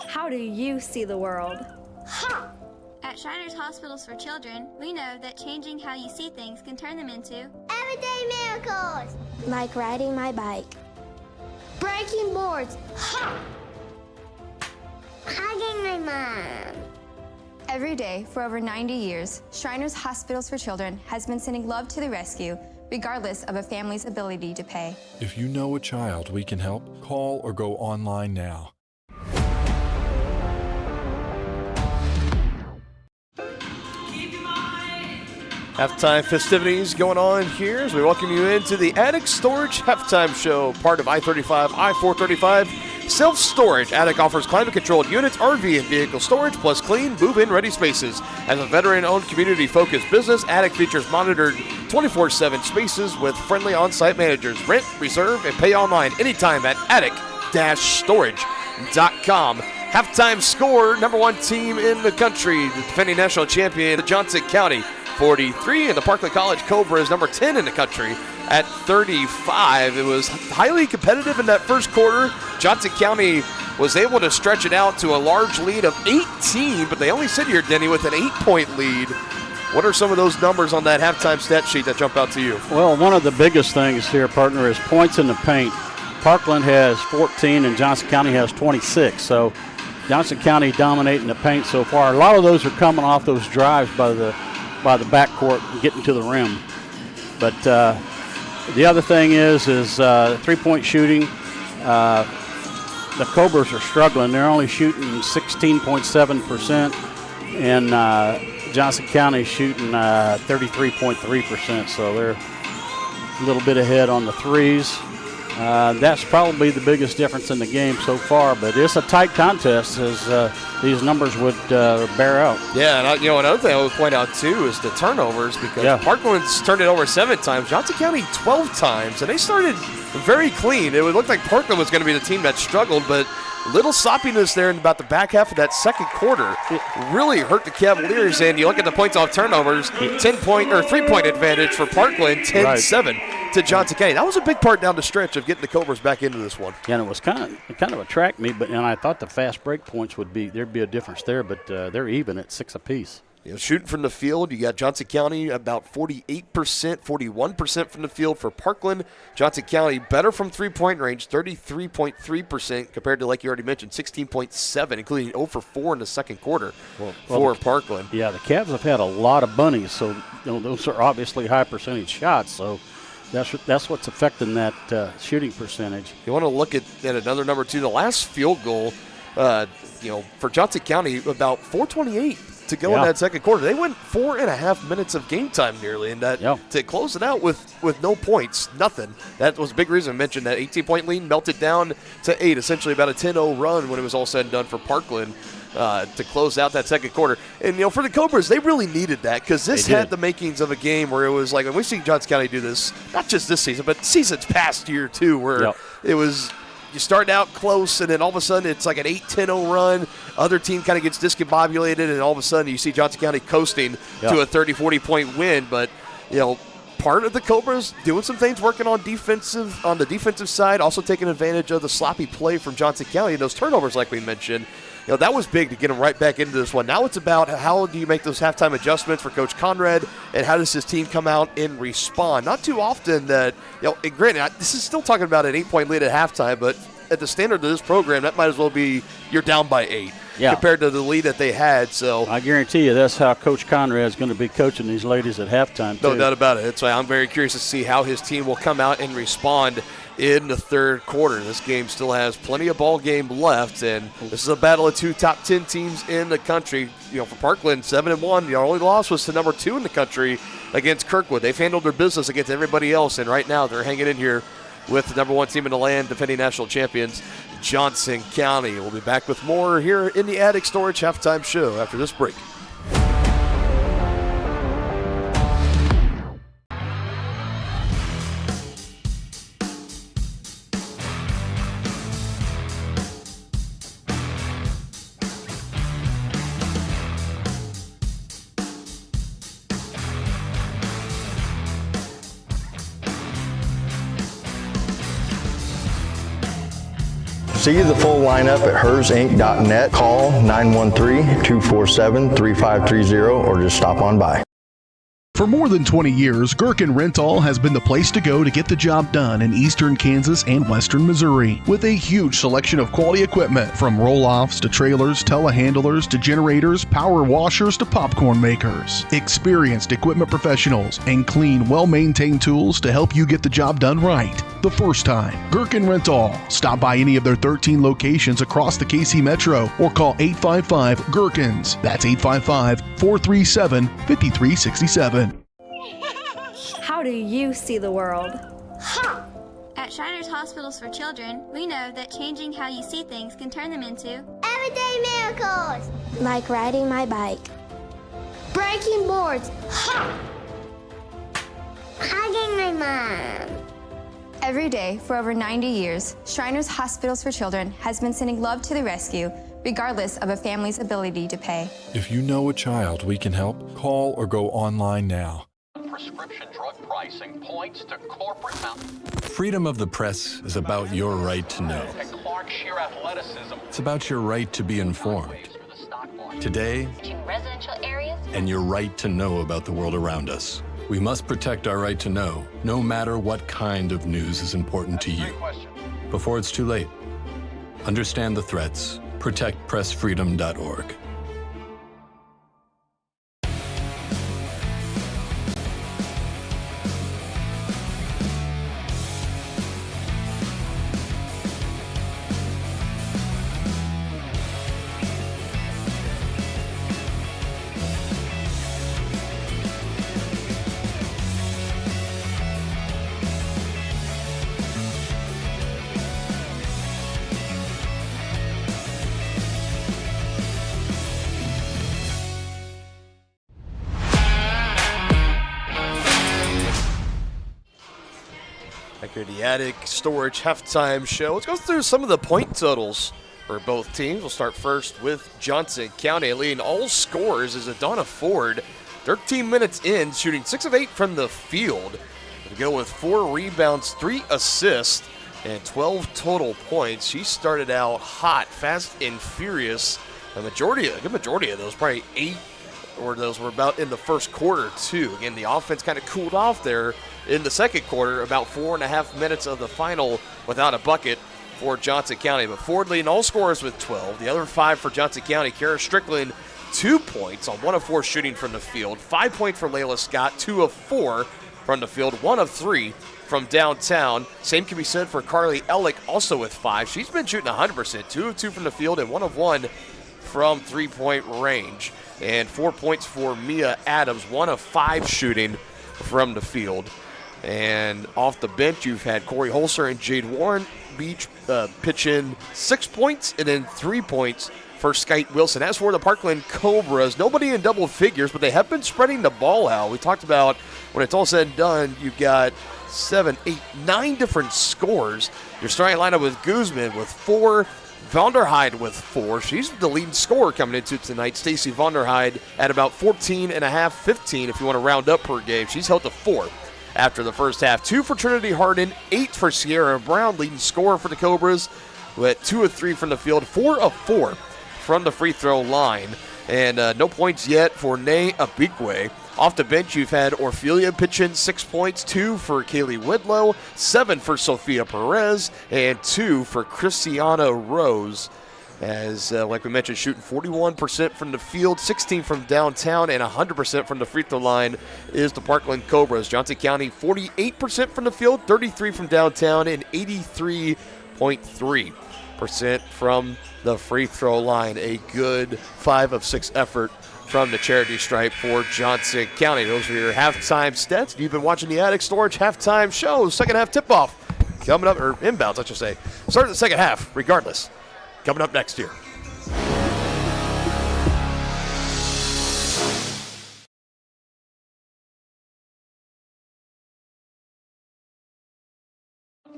How do you see the world? At Shriners Hospitals for Children, we know that changing how you see things can turn them into everyday miracles, like riding my bike, breaking boards, hugging my mom. Every day for over 90 years, Shriners Hospitals for Children has been sending love to the rescue, regardless of a family's ability to pay. If you know a child we can help, call or go online now. Halftime festivities going on here as we welcome you into the Attic Storage Halftime Show, part of I-35, I-435 Self-Storage. Attic offers climate-controlled units, RV and vehicle storage, plus clean, move-in ready spaces. As a veteran-owned, community-focused business, Attic features monitored 24/7 spaces with friendly on-site managers. Rent, reserve, and pay online anytime at attic-storage.com. Halftime score, number one team in the country, the defending national champion, Johnson County, 43, and the Parkland College Cobras, number 10 in the country, at 35. It was highly competitive in that first quarter. Johnson County was able to stretch it out to a large lead of 18, but they only sit here, Denny, with an 8-point lead. What are some of those numbers on that halftime stat sheet that jump out to you? Well, one of the biggest things here, partner, is points in the paint. Parkland has 14 and Johnson County has 26, so Johnson County dominating the paint so far. A lot of those are coming off those drives by the backcourt and getting to the rim. But the other thing is three-point shooting. The Cobras are struggling. They're only shooting 16.7%, and Johnson County shooting 33.3%. So they're a little bit ahead on the threes. That's probably the biggest difference in the game so far, but it's a tight contest as these numbers would bear out. Yeah, and another thing I would point out too is the turnovers, because Parkland's turned it over 7 times, Johnson County 12 times, and they started very clean. It would look like Parkland was going to be the team that struggled, but little sloppiness there in about the back half of that second quarter really hurt the Cavaliers. And you look at the points off turnovers, 3-point advantage for Parkland, 10-7 to Johnson County. That was a big part down the stretch of getting the Cobras back into this one. Yeah, and it kind of attracted me, and I thought the fast break points there'd be a difference there, but they're even at 6 apiece. Shooting from the field, you got Johnson County about 48%, 41% from the field for Parkland. Johnson County better from three-point range, 33.3% compared to, like you already mentioned, 16.7, including 0 for 4 in the second quarter for Parkland. Yeah, the Cavs have had a lot of bunnies, so those are obviously high percentage shots. So that's what's affecting that shooting percentage. You want to look at another number too. The last field goal, for Johnson County, about 4:28 to go in that second quarter. They went 4.5 minutes of game time nearly, and to close it out with no points, nothing. That was a big reason I mentioned that 18-point lead melted down to 8, essentially about a 10-0 run when it was all said and done for Parkland to close out that second quarter. And, for the Cobras, they really needed that, because this had the makings of a game where it was like, and we've seen Johnson County do this, not just this season, but seasons past year too, where it was you start out close, and then all of a sudden it's like an 8-10-0 run. Other team kind of gets discombobulated, and all of a sudden you see Johnson County coasting to a 30-40 point win. But, part of the Cobras doing some things, working on the defensive side, also taking advantage of the sloppy play from Johnson County and those turnovers like we mentioned. That was big to get them right back into this one. Now it's about how do you make those halftime adjustments for Coach Conrad, and how does his team come out and respond? Not too often that, and granted, this is still talking about an 8-point lead at halftime, but at the standard of this program, that might as well be you're down by 8 compared to the lead that they had. So I guarantee you that's how Coach Conrad is going to be coaching these ladies at halftime, too. No doubt about it. That's why I'm very curious to see how his team will come out and respond in the third quarter. This game still has plenty of ball game left, and this is a battle of 2 top 10 teams in the country. For Parkland, 7-1. The only loss was to number 2 in the country against Kirkwood. They've handled their business against everybody else, and right now they're hanging in here with the number 1 team in the land, defending national champions, Johnson County. We'll be back with more here in the Attic Storage Halftime Show after this break. See the full lineup at hersinc.net. Call 913-247-3530 or just stop on by. For more than 20 years, Gherkin Rental has been the place to go to get the job done in eastern Kansas and western Missouri. With a huge selection of quality equipment, from roll-offs to trailers, telehandlers to generators, power washers to popcorn makers. Experienced equipment professionals and clean, well-maintained tools to help you get the job done right the first time. Gherkin Rental. Stop by any of their 13 locations across the KC Metro or call 855-GHERKINS. That's 855-437-5367. How do you see the world? At Shriners Hospitals for Children, we know that changing how you see things can turn them into everyday miracles. Like riding my bike. Breaking boards. Hugging my mom. Every day for over 90 years, Shriners Hospitals for Children has been sending love to the rescue, regardless of a family's ability to pay. If you know a child we can help, call or go online now. Prescription drug pricing points to corporate Freedom of the press is about your right to know. It's about your right to be informed. Today, residential areas and your right to know about the world around us. We must protect our right to know, no matter what kind of news is important to you. Before it's too late, understand the threats. ProtectPressFreedom.org. Back here at the Attic Storage Halftime Show. Let's go through some of the point totals for both teams. We'll start first with Johnson County. Leading all scorers is Adonna Ford. 13 minutes in, shooting 6 of 8 from the field. To go with 4 rebounds, 3 assists, and 12 total points. She started out hot, fast, and furious. A good majority of those, probably 8 or those were about in the first quarter too. Again, the offense kind of cooled off there in the second quarter, about 4.5 minutes of the final without a bucket for Johnson County. But Ford leading all scorers with 12. The other 5 for Johnson County. Kara Strickland, 2 points on 1 of 4 shooting from the field. 5 points for Layla Scott, 2 of 4 from the field, 1 of 3 from downtown. Same can be said for Carly Ellick, also with 5. She's been shooting 100%, 2 of 2 from the field and 1 of 1 from three-point range. And 4 points for Mia Adams, 1 of 5 shooting from the field. And off the bench, you've had Corey Holzer and Jade Warren pitch in 6 points and then 3 points for Skyte Wilson. As for the Parkland Cobras, nobody in double figures, but they have been spreading the ball out. We talked about when it's all said and done, you've got 7, 8, 9 different scores. Your starting lineup with Guzman with 4, Vonderheide with 4. She's the leading scorer coming into tonight. Stacy Vonderheide at about 14.5, 15 if you want to round up per game. She's held to 4 after the first half. 2 for Trinity Harden, 8 for Sierra Brown, leading scorer for the Cobras with 2 of 3 from the field, 4 of 4 from the free throw line. And no points yet for Nay Abikwe. Off the bench, you've had Orphelia pitch in 6 points, 2 for Kaylee Whitlow, 7 for Sophia Perez, and 2 for Christiana Rose. As, like we mentioned, shooting 41% from the field, 16 from downtown, and 100% from the free throw line is the Parkland Cobras. Johnson County, 48% from the field, 33 from downtown, and 83.3% from the free throw line. A good 5 of 6 effort from the charity stripe for Johnson County. Those are your halftime stats. You've been watching the Attic Storage halftime show. Second half tip-off coming up, or inbounds, I should say. Start the second half, regardless. Coming up next year.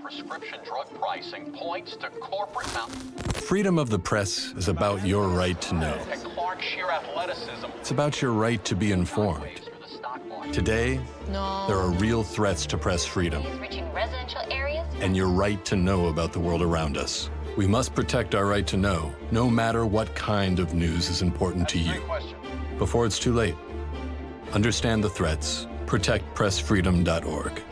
Prescription drug pricing points to corporate mountain. Freedom of the press is about your right to know. And Clark sheer athleticism. It's about your right to be informed. Today, there are real threats to press freedom. Reaching residential areas. And your right to know about the world around us. We must protect our right to know, no matter what kind of news is important to you. Before it's too late, understand the threats. ProtectPressFreedom.org.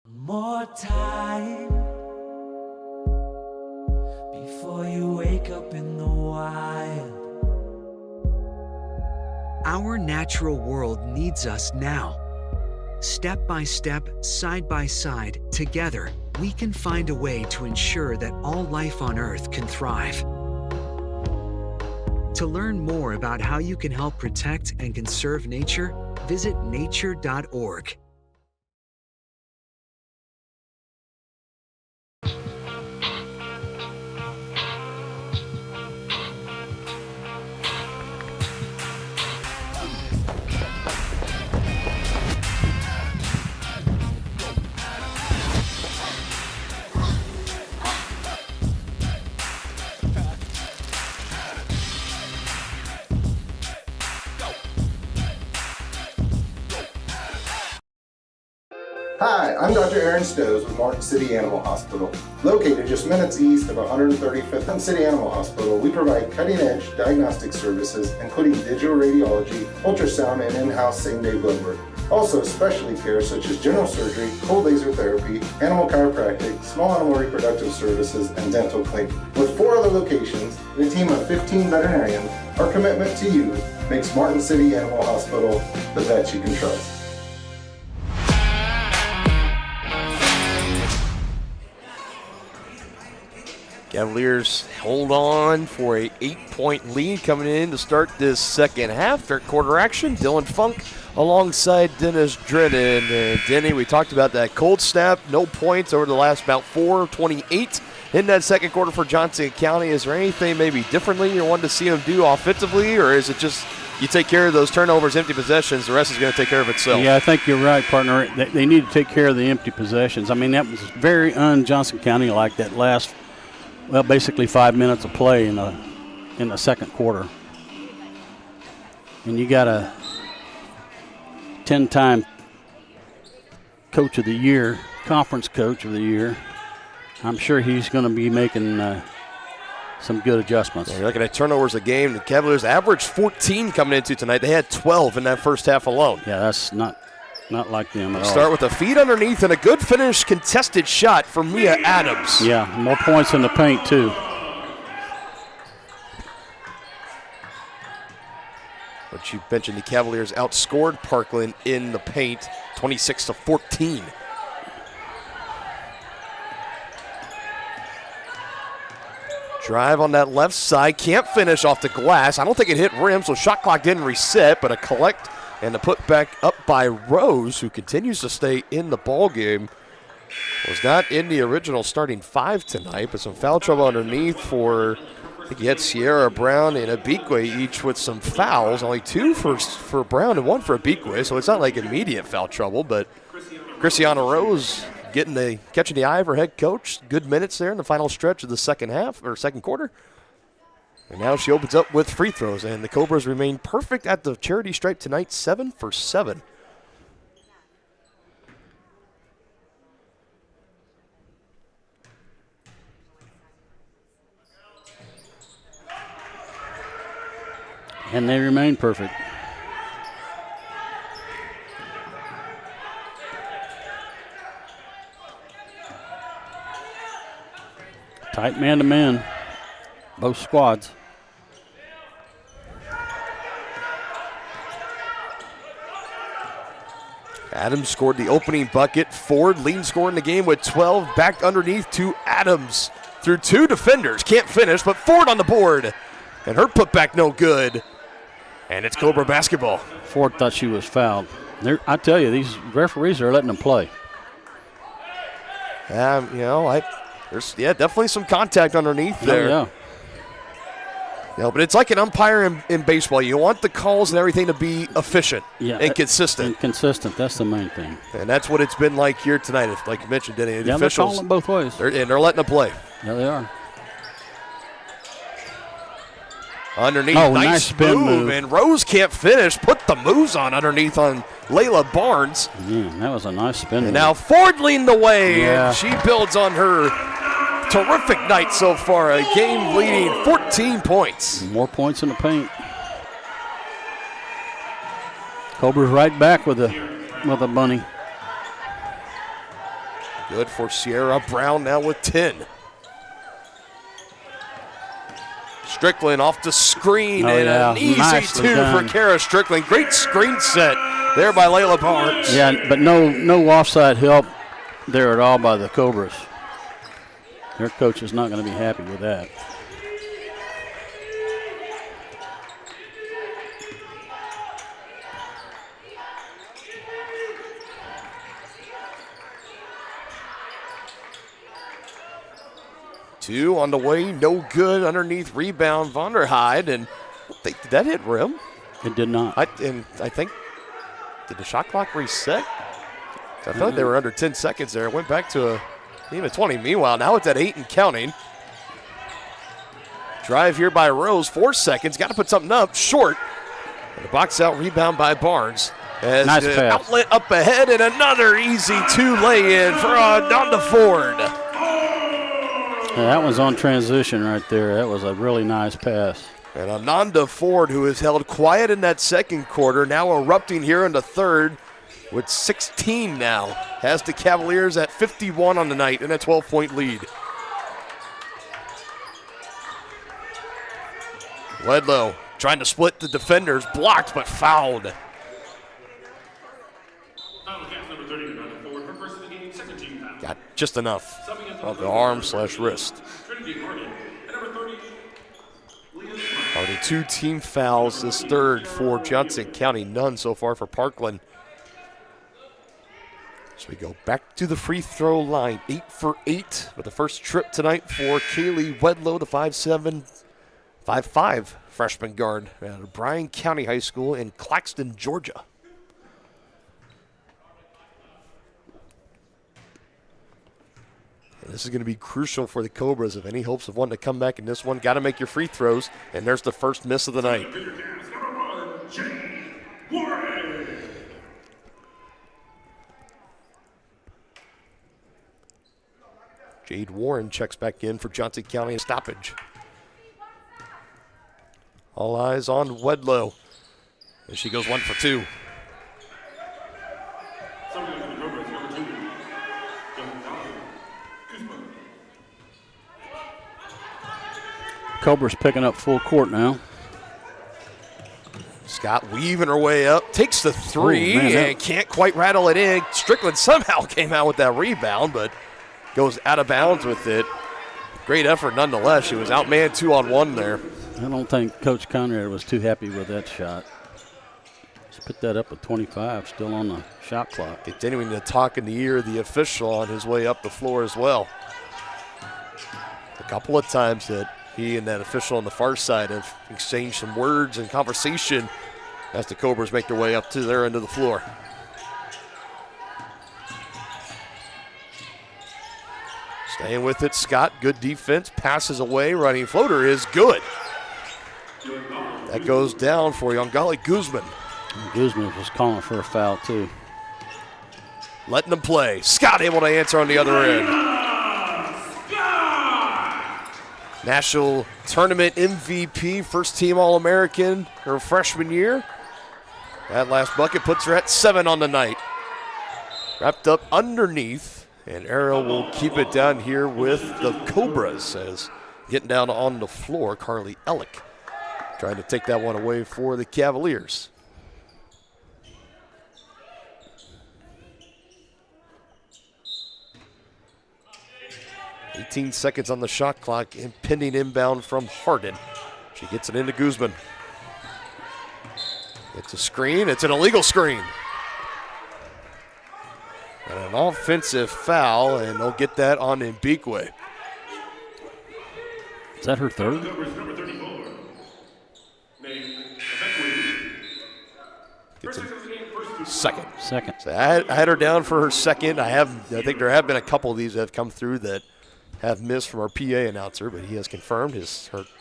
More time before you wake up in the wild. Our natural world needs us now. Step by step, side by side, together, we can find a way to ensure that all life on Earth can thrive. To learn more about how you can help protect and conserve nature, visit nature.org. Hi, I'm Dr. Aaron Stows with Martin City Animal Hospital. Located just minutes east of 135th and City Animal Hospital, we provide cutting-edge diagnostic services including digital radiology, ultrasound, and in-house same-day blood work. Also specialty care such as general surgery, cold laser therapy, animal chiropractic, small animal reproductive services, and dental cleaning. With 4 other locations and a team of 15 veterinarians, our commitment to you makes Martin City Animal Hospital the vet you can trust. Cavaliers hold on for a 8-point lead coming in to start this second half. Third quarter action, Dylan Funk alongside Dennis Drennan. And Denny, we talked about that cold snap, no points over the last about 4:28 in that second quarter for Johnson County. Is there anything maybe differently you want to see them do offensively, or is it just you take care of those turnovers, empty possessions, the rest is going to take care of itself? Yeah, I think you're right, partner. They need to take care of the empty possessions. I mean, that was very un-Johnson County like that last, well, basically 5 minutes of play in the second quarter. And you got a 10-time coach of the year, conference coach of the year. I'm sure he's going to be making some good adjustments. Yeah, you're looking at turnovers a game. The Cavaliers averaged 14 coming into tonight. They had 12 in that first half alone. Yeah, that's not like them at all. Start with a feed underneath and a good finish, contested shot from Mia Adams. Yeah, more points in the paint too. But you mentioned the Cavaliers outscored Parkland in the paint, 26-14. Drive on that left side, can't finish off the glass. I don't think it hit rim, so shot clock didn't reset, but a collect and a put back up by Rose, who continues to stay in the ball game. Was not in the original starting 5 tonight, but some foul trouble underneath for I think you had Sierra Brown and Abikwe each with some fouls, only 2 for Brown and 1 for Abikwe, so it's not like immediate foul trouble, but Christiana Rose catching the eye of her head coach. Good minutes there in the final stretch of the second quarter. And now she opens up with free throws, and the Cobras remain perfect at the charity stripe tonight, 7 for 7. And they remain perfect. Tight man-to-man, both squads. Adams scored the opening bucket. Ford leading scorer in the game with 12. Back underneath to Adams. Through 2 defenders. Can't finish, but Ford on the board. And her putback no good. And it's Cobra basketball. Ford thought she was fouled. I tell you, these referees are letting them play. There's definitely some contact underneath there. Oh, yeah. But it's like an umpire in baseball. You want the calls and everything to be efficient and consistent. And consistent, that's the main thing. And that's what it's been like here tonight. Like you mentioned, Denny, the officials. They're calling it both ways. They're letting them play. Yeah, they are. Underneath, nice spin move. And Rose can't finish. Put the moves on underneath on Layla Barnes. Yeah, that was a nice spin move. And now Ford leading the way. Yeah. And she builds on her terrific night so far. A game leading 14 points. More points in the paint. Cobras right back with a bunny. Good for Sierra Brown now with 10. Strickland off the screen and an easy Nicely 2 done. for Kara Strickland. Great screen set there by Layla Barnes. Yeah, but no offside help there at all by the Cobras. Their coach is not going to be happy with that. Two on the way, no good. Underneath rebound, Vonderheide, and did that hit rim? It did not. I think, did the shot clock reset? I thought they were under 10 seconds there. It went back to even 20. Meanwhile, now it's at 8 and counting. Drive here by Rose, 4 seconds. Got to put something up, short. And a box out rebound by Barnes. As nice the pass. Outlet up ahead, and another easy 2 lay-in for Donda Ford. Yeah, that was on transition right there. That was a really nice pass. And Ananda Ford, who has held quiet in that second quarter, now erupting here in the third with 16 now. Has the Cavaliers at 51 on the night and a 12-point lead. Wedlow trying to split the defenders, blocked but fouled. Got just enough of the arm/wrist. Already 2 team fouls, this third for Johnson County, none so far for Parkland. So we go back to the free throw line, 8 for 8 with the first trip tonight for Kaylee Wedlow, the 5'7", 5'5" freshman guard at Bryan County High School in Claxton, Georgia. This is going to be crucial for the Cobras if any hopes of wanting to come back in this one. Got to make your free throws, and there's the first miss of the night. Jade Warren checks back in for Johnson County in stoppage. All eyes on Wedlow as she goes 1 for 2. Cobras picking up full court now. Scott weaving her way up, takes the 3 and can't quite rattle it in. Strickland somehow came out with that rebound, but goes out of bounds with it. Great effort nonetheless. She was outmanned 2-on-1 there. I don't think Coach Conrad was too happy with that shot. Just put that up at 25, still on the shot clock. Continuing to talk in the ear of the official on his way up the floor as well. A couple of times that He and that official on the far side have exchanged some words and conversation as the Cobras make their way up to their end of the floor. Staying with it, Scott, good defense, passes away, running floater is good. That goes down for Yangali Guzman. Guzman was calling for a foul too. Letting them play. Scott able to answer on the other end. National Tournament MVP, first team All-American her freshman year. That last bucket puts her at 7 on the night. Wrapped up underneath, and Arrow will keep it down here with the Cobras as getting down on the floor, Carly Ellick trying to take that one away for the Cavaliers. "18 seconds on the shot clock, impending inbound from Harden. She gets it into Guzman. It's a screen, it's an illegal screen. And an offensive foul, and they'll get that on Mbikwe. Is that her third? Gets a second. Second. So I had her down for her second. I think there have been a couple of these that have come through that have missed from our PA announcer, but he has confirmed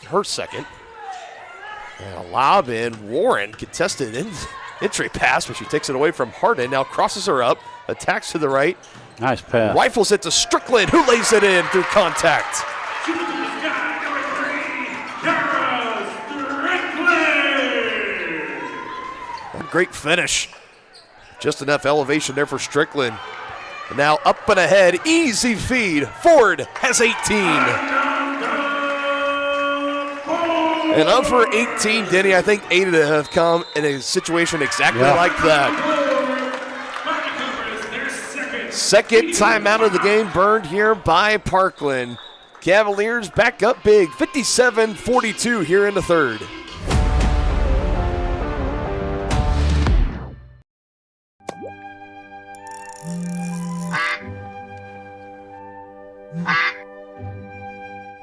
her second. And a lob in. Warren contested entry pass, but she takes it away from Harden. Now crosses her up, attacks to the right. Nice pass. Rifles it to Strickland, who lays it in through contact. Great finish. Just enough elevation there for Strickland. And now up and ahead, easy feed. Ford has 18. And up for 18, Denny. I think 8 of them have come in a situation exactly like that. Second timeout of the game burned here by Parkland. Cavaliers back up big, 57-42 here in the third.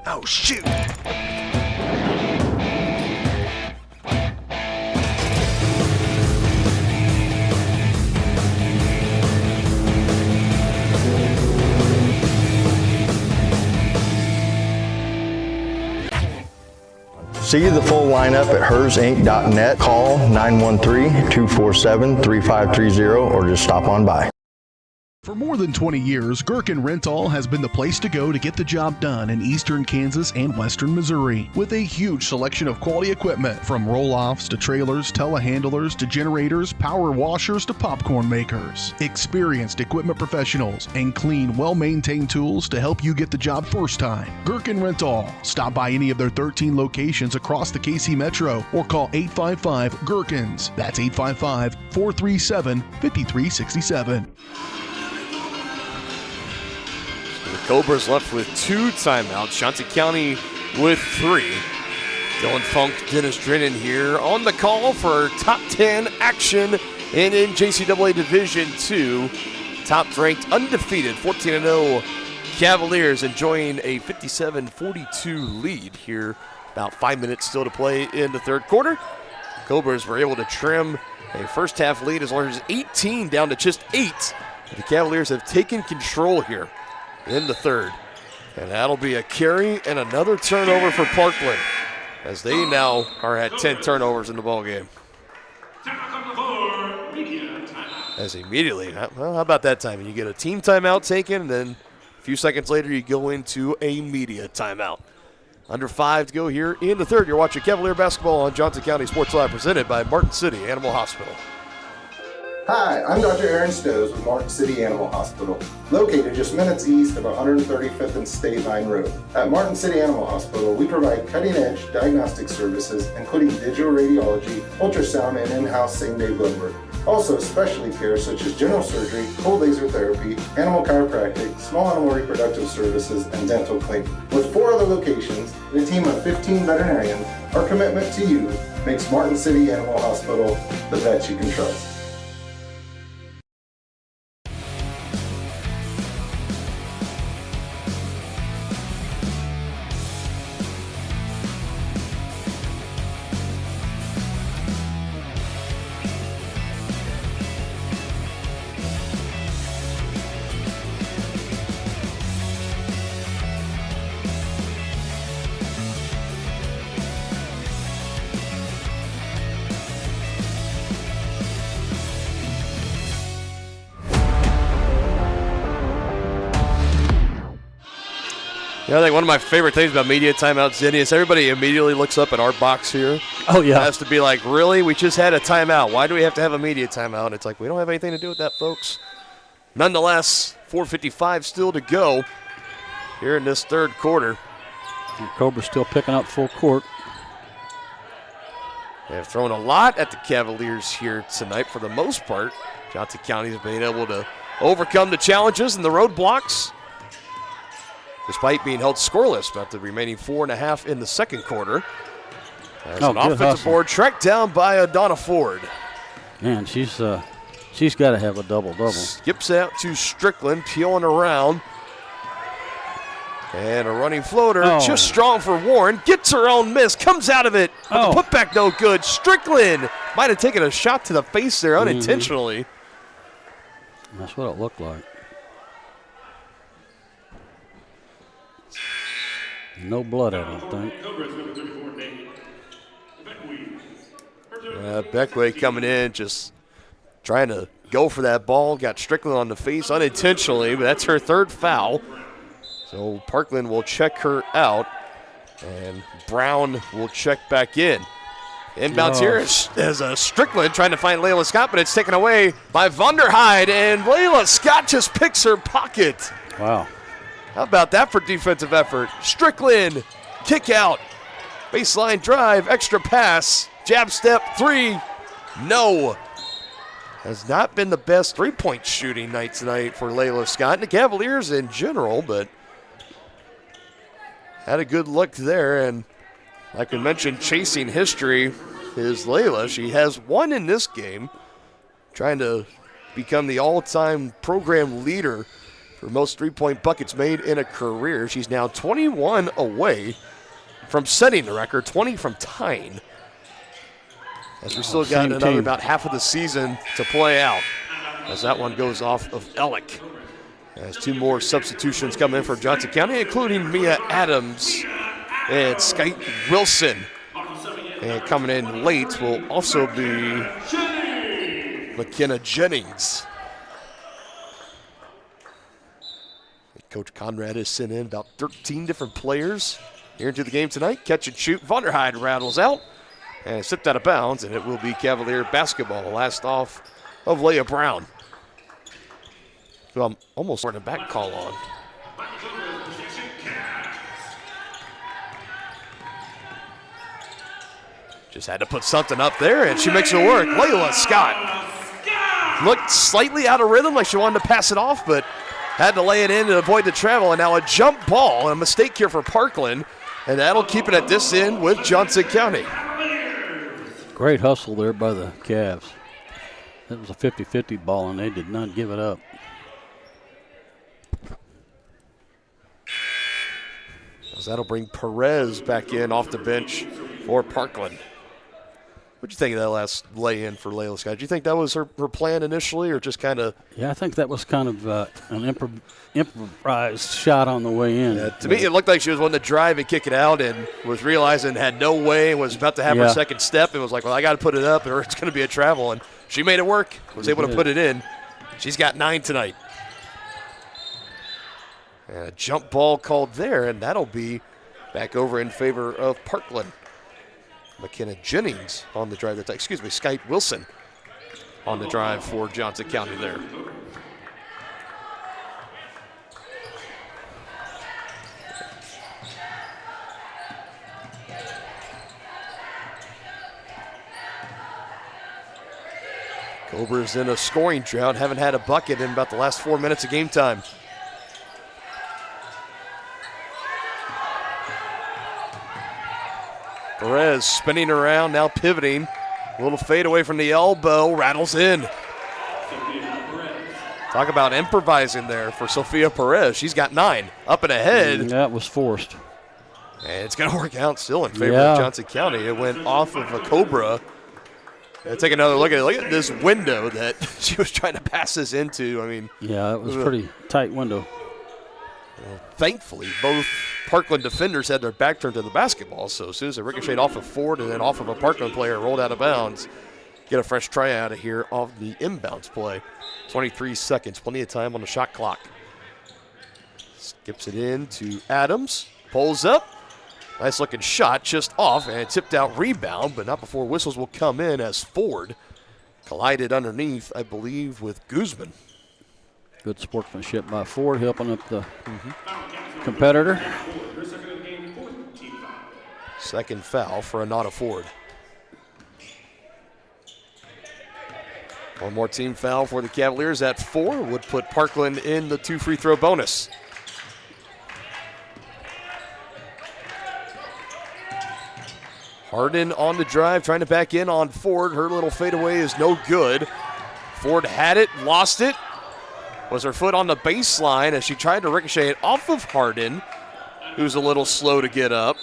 Oh, shoot. See the full lineup at hersinc.net. Call 913-247-3530 or just stop on by. For more than 20 years, Gherkin Rental has been the place to go to get the job done in eastern Kansas and western Missouri. With a huge selection of quality equipment, from roll-offs to trailers, telehandlers to generators, power washers to popcorn makers. Experienced equipment professionals and clean, well-maintained tools to help you get the job first time. Gherkin Rental. Stop by any of their 13 locations across the KC Metro or call 855-GHERKINS. That's 855-437-5367. The Cobras left with 2 timeouts. Johnson County with 3. Dylan Funk, Dennis Drennan here on the call for top 10 action in NJCAA Division II. Top-ranked, undefeated, 14-0 Cavaliers enjoying a 57-42 lead here. About 5 minutes still to play in the third quarter. Cobras were able to trim a first-half lead as large as 18 down to just 8. The Cavaliers have taken control here in the third. And that'll be a carry and another turnover for Parkland, as they now are at 10 turnovers in the ballgame. As immediately, well, how about that timing? You get a team timeout taken, and then a few seconds later you go into a media timeout. Under 5 to go here in the third. You're watching Cavalier basketball on Johnson County Sports Live, presented by Martin City Animal Hospital. Hi, I'm Dr. Aaron Stows with Martin City Animal Hospital, located just minutes east of 135th and State Line Road. At Martin City Animal Hospital, we provide cutting-edge diagnostic services, including digital radiology, ultrasound, and in-house same-day blood work. Also, specialty care such as general surgery, cold laser therapy, animal chiropractic, small animal reproductive services, and dental cleaning. With 4 other locations and a team of 15 veterinarians, our commitment to you makes Martin City Animal Hospital the vet you can trust. Yeah, I think one of my favorite things about media timeouts, Zinni, is everybody immediately looks up at our box here. Oh, yeah. It has to be like, really? We just had a timeout. Why do we have to have a media timeout? And it's like, we don't have anything to do with that, folks. Nonetheless, 4:55 still to go here in this third quarter. And Cobras still picking up full court. They have thrown a lot at the Cavaliers here tonight for the most part. Johnson County has been able to overcome the challenges and the roadblocks, despite being held scoreless about the remaining 4.5 in the second quarter. As an offensive board tracked down by Donna Ford. Man, she's got to have a double-double. Skips out to Strickland, peeling around. And a running floater, just strong for Warren. Gets her own miss, comes out of it. But the putback no good. Strickland might have taken a shot to the face there unintentionally. That's what it looked like. No blood, I don't think. Beckway coming in, just trying to go for that ball. Got Strickland on the face unintentionally, but that's her third foul. So Parkland will check her out, and Brown will check back in. Inbounds here is Strickland trying to find Layla Scott, but it's taken away by Vonderheide, and Layla Scott just picks her pocket. Wow. How about that for defensive effort? Strickland, kick out, baseline drive, extra pass, jab step, three, no. Has not been the best three-point shooting night tonight for Layla Scott and the Cavaliers in general, but had a good look there. And like we mentioned, chasing history is Layla. She has one in this game, trying to become the all-time program leader for most three-point buckets made in a career. She's now 21 away from setting the record, 20 from tying. As we still got another about half of the season to play out, as that one goes off of Ellick. As two more substitutions come in for Johnson County, including Mia Adams and Skype Wilson. And coming in late will also be McKenna Jennings. Coach Conrad has sent in about 13 different players here into the game tonight. Catch and shoot. Vonderheide rattles out and slipped out of bounds, and it will be Cavalier basketball. Last off of Leah Brown, who I'm almost wearing a back call on. Just had to put something up there, and she makes it work. Layla Scott looked slightly out of rhythm, like she wanted to pass it off, but had to lay it in to avoid the travel. And now a jump ball, a mistake here for Parkland, and that'll keep it at this end with Johnson County. Great hustle there by the Cavs. That was a 50-50 ball, and they did not give it up. As that'll bring Perez back in off the bench for Parkland. What'd you think of that last lay-in for Layla Scott? Did you think that was her plan initially, or just kind of? Yeah, I think that was kind of an improvised shot on the way in. Yeah, to me, it looked like she was wanting to drive and kick it out, and was realizing had no way, and was about to have her second step, and was like, well, I got to put it up, or it's going to be a travel. And she made it work, was able to put it in. She's got 9 tonight. And a jump ball called there, and that'll be back over in favor of Parkland. McKenna Jennings on the drive. Skype Wilson on the drive for Johnson County there. Cobras in a scoring drought, haven't had a bucket in about the last 4 minutes of game time. Perez spinning around, now pivoting. A little fade away from the elbow, rattles in. Talk about improvising there for Sophia Perez. She's got 9, up and ahead. That was forced. And it's going to work out still in favor of Johnson County. It went off of a Cobra. And take another look at it. Look at this window that she was trying to pass this into. I mean, yeah, it was a pretty tight window. Well, thankfully, both Parkland defenders had their back turned to the basketball, so as soon as it ricocheted off of Ford and then off of a Parkland player, rolled out of bounds, get a fresh try out of here off the inbounds play. 23 seconds, plenty of time on the shot clock. Skips it in to Adams. Pulls up. Nice looking shot, just off, and tipped out rebound, but not before whistles will come in as Ford collided underneath, I believe, with Guzman. Good sportsmanship by Ford, helping up the competitor. Second foul for Anata Ford. One more team foul for the Cavaliers at 4 would put Parkland in the 2 free throw bonus. Harden on the drive, trying to back in on Ford. Her little fadeaway is no good. Ford had it, lost it. Was her foot on the baseline as she tried to ricochet it off of Harden, who's a little slow to get up.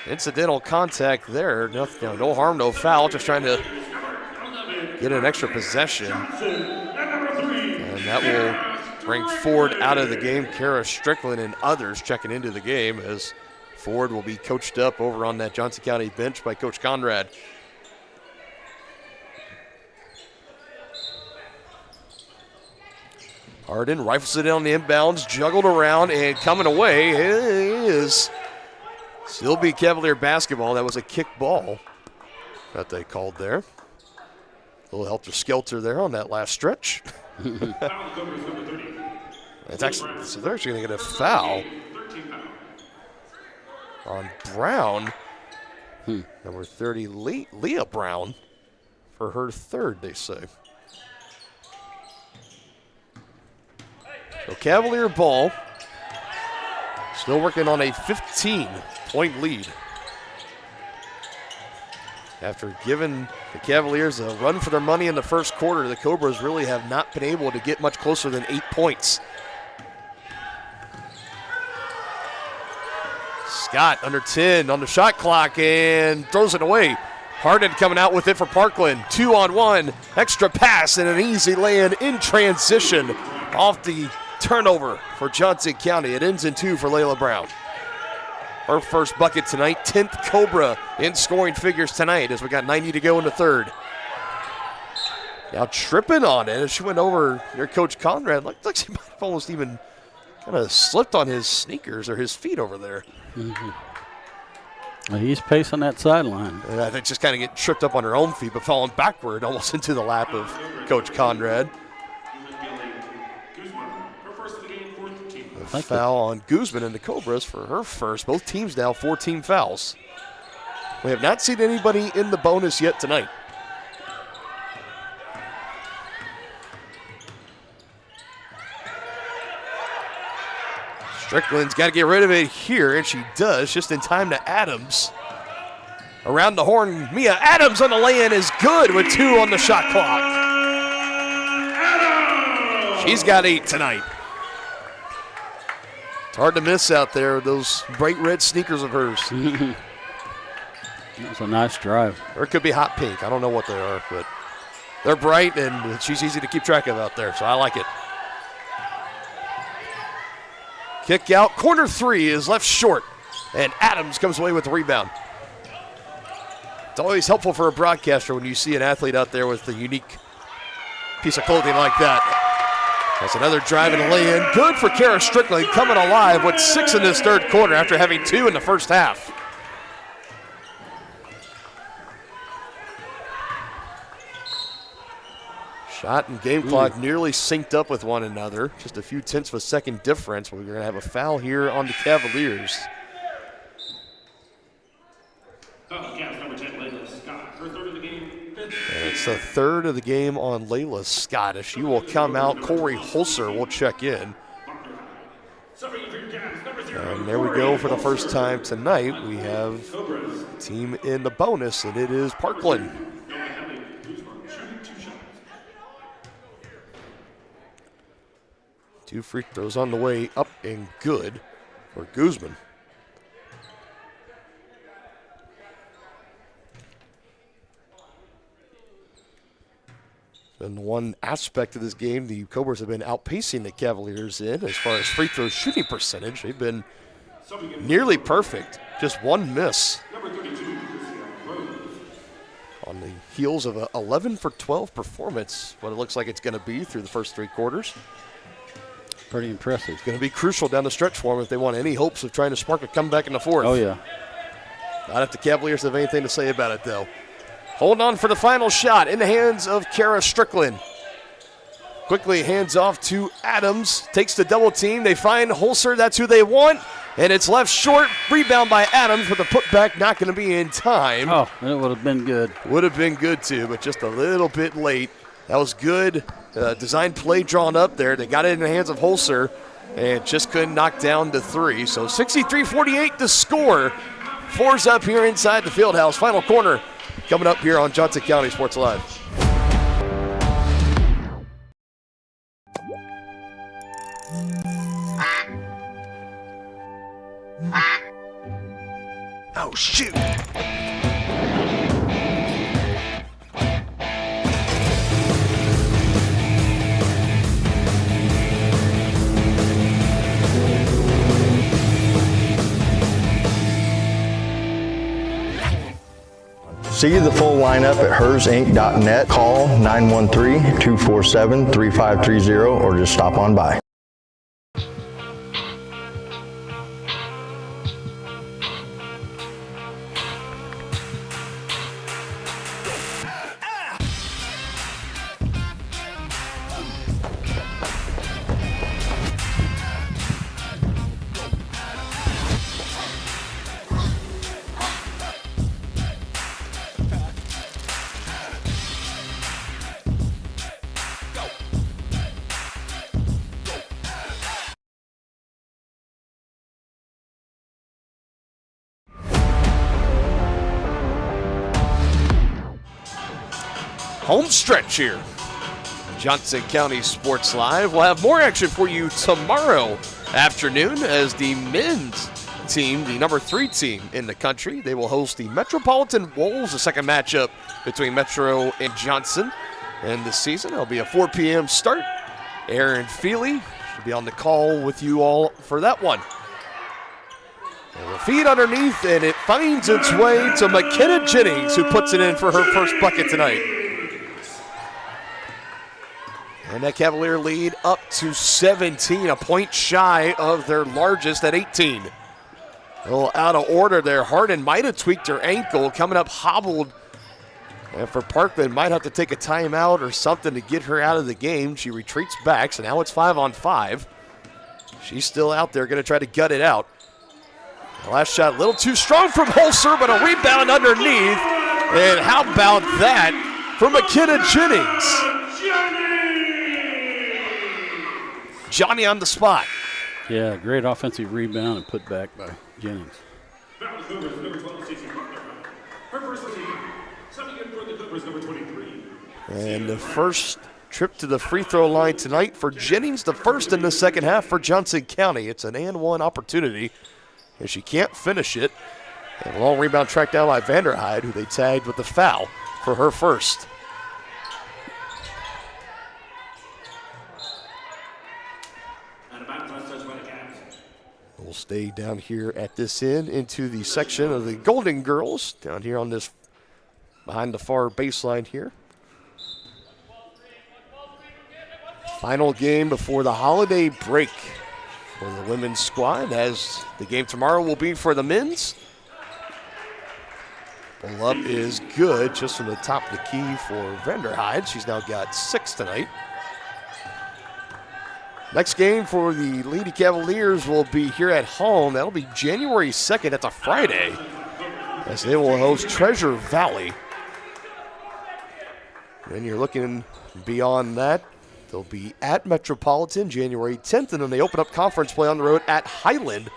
Incidental contact there. No harm, no foul. Just trying to get an extra possession. And that will bring Ford out of the game. Kara Strickland and others checking into the game as Ford will be coached up over on that Johnson County bench by Coach Conrad. Harden rifles it in on the inbounds, juggled around, and coming away is still be Cavalier basketball. That was a kick ball that they called there. A little helter-skelter there on that last stretch. It's actually, so they're actually going to get a foul on Brown. Number 30, Leah Brown, for her third, they say. So Cavalier ball, still working on a 15-point lead. After giving the Cavaliers a run for their money in the first quarter, the Cobras really have not been able to get much closer than 8 points. Scott under 10 on the shot clock and throws it away. Harden coming out with it for Parkland. 2-on-1, extra pass and an easy lay-in in transition off the turnover for Johnson County. It ends in 2 for Layla Brown. Her first bucket tonight, 10th Cobra in scoring figures tonight as we got 90 to go in the third. Now tripping on it as she went over near Coach Conrad. Looked like she might have almost even kind of slipped on his sneakers or his feet over there. Well, he's pacing that sideline. And I think just kind of getting tripped up on her own feet, but falling backward almost into the lap of Coach Conrad. A foul on Guzman and the Cobras for her first. Both teams now 4-team fouls. We have not seen anybody in the bonus yet tonight. Strickland's got to get rid of it here, and she does, just in time to Adams. Around the horn, Mia Adams on the lay-in is good with 2 on the shot clock. She's got 8 tonight. It's hard to miss out there with those bright red sneakers of hers. That's a nice drive. Or it could be hot pink. I don't know what they are, but they're bright, and she's easy to keep track of out there, so I like it. Kick out, corner 3 is left short, and Adams comes away with the rebound. It's always helpful for a broadcaster when you see an athlete out there with a unique piece of clothing like that. That's another drive and a lay-in. Good for Kara Strickland, coming alive with 6 in this third quarter after having 2 in the first half. Shot and game clock nearly synced up with one another. Just a few tenths of a second difference. We're going to have a foul here on the Cavaliers. And it's the third of the game on Layla Scott. As she will come out, Corey Holzer will check in. And there we go for the first time tonight. We have a team in the bonus, and it is Parkland. 2 free throws on the way up and good for Guzman. And one aspect of this game, the Cobras have been outpacing the Cavaliers in as far as free throw shooting percentage. They've been nearly perfect, just one miss. On the heels of an 11 for 12 performance, what it looks like it's going to be through the first 3 quarters. Pretty impressive. It's going to be crucial down the stretch for them if they want any hopes of trying to spark a comeback in the fourth. Oh, yeah. Not if the Cavaliers have anything to say about it, though. Holding on for the final shot in the hands of Kara Strickland. Quickly hands off to Adams. Takes the double team. They find Holzer. That's who they want. And it's left short. Rebound by Adams, but the putback not going to be in time. Oh, it would have been good. Would have been good, too, but just a little bit late. That was good. Design play drawn up there. They got it in the hands of Holzer and just couldn't knock down the three. So 63-48 to score. Four's up here inside the Fieldhouse. Final corner coming up here on Johnson County Sports Live. Oh, shoot. See the full lineup at hersinc.net. Call 913-247-3530 or just stop on by. Home stretch here. Johnson County Sports Live. We'll have more action for you tomorrow afternoon as the men's team, the number 3 team in the country, they will host the Metropolitan Wolves, the second matchup between Metro and Johnson. And this season, it'll be a 4 p.m. start. Aaron Feely will be on the call with you all for that one. And the feed underneath, and it finds its way to McKenna Jennings, who puts it in for her first bucket tonight. And that Cavalier lead up to 17, a point shy of their largest at 18. A little out of order there. Harden might have tweaked her ankle, coming up hobbled. And for Parkland, might have to take a timeout or something to get her out of the game. She retreats back, so now it's 5-on-5. She's still out there, going to try to gut it out. The last shot a little too strong from Holzer, but a rebound underneath. And how about that from McKenna Jennings? Johnny on the spot. Yeah, great offensive rebound and put back by Jennings. And the first trip to the free throw line tonight for Jennings, the first in the second half for Johnson County. It's an and one opportunity, and she can't finish it. And a long rebound tracked down by Vanderhyde, who they tagged with the foul for her first. We'll stay down here at this end into the section of the Golden Girls, down here on this, behind the far baseline here. Final game before the holiday break for the women's squad, as the game tomorrow will be for the men's. Pull up is good, just from the top of the key for Vanderhyde. She's now got 6 tonight. Next game for the Lady Cavaliers will be here at home. That'll be January 2nd. That's a Friday, as they will host Treasure Valley. Then you're looking beyond that. They'll be at Metropolitan January 10th, and then they open up conference play on the road at Highland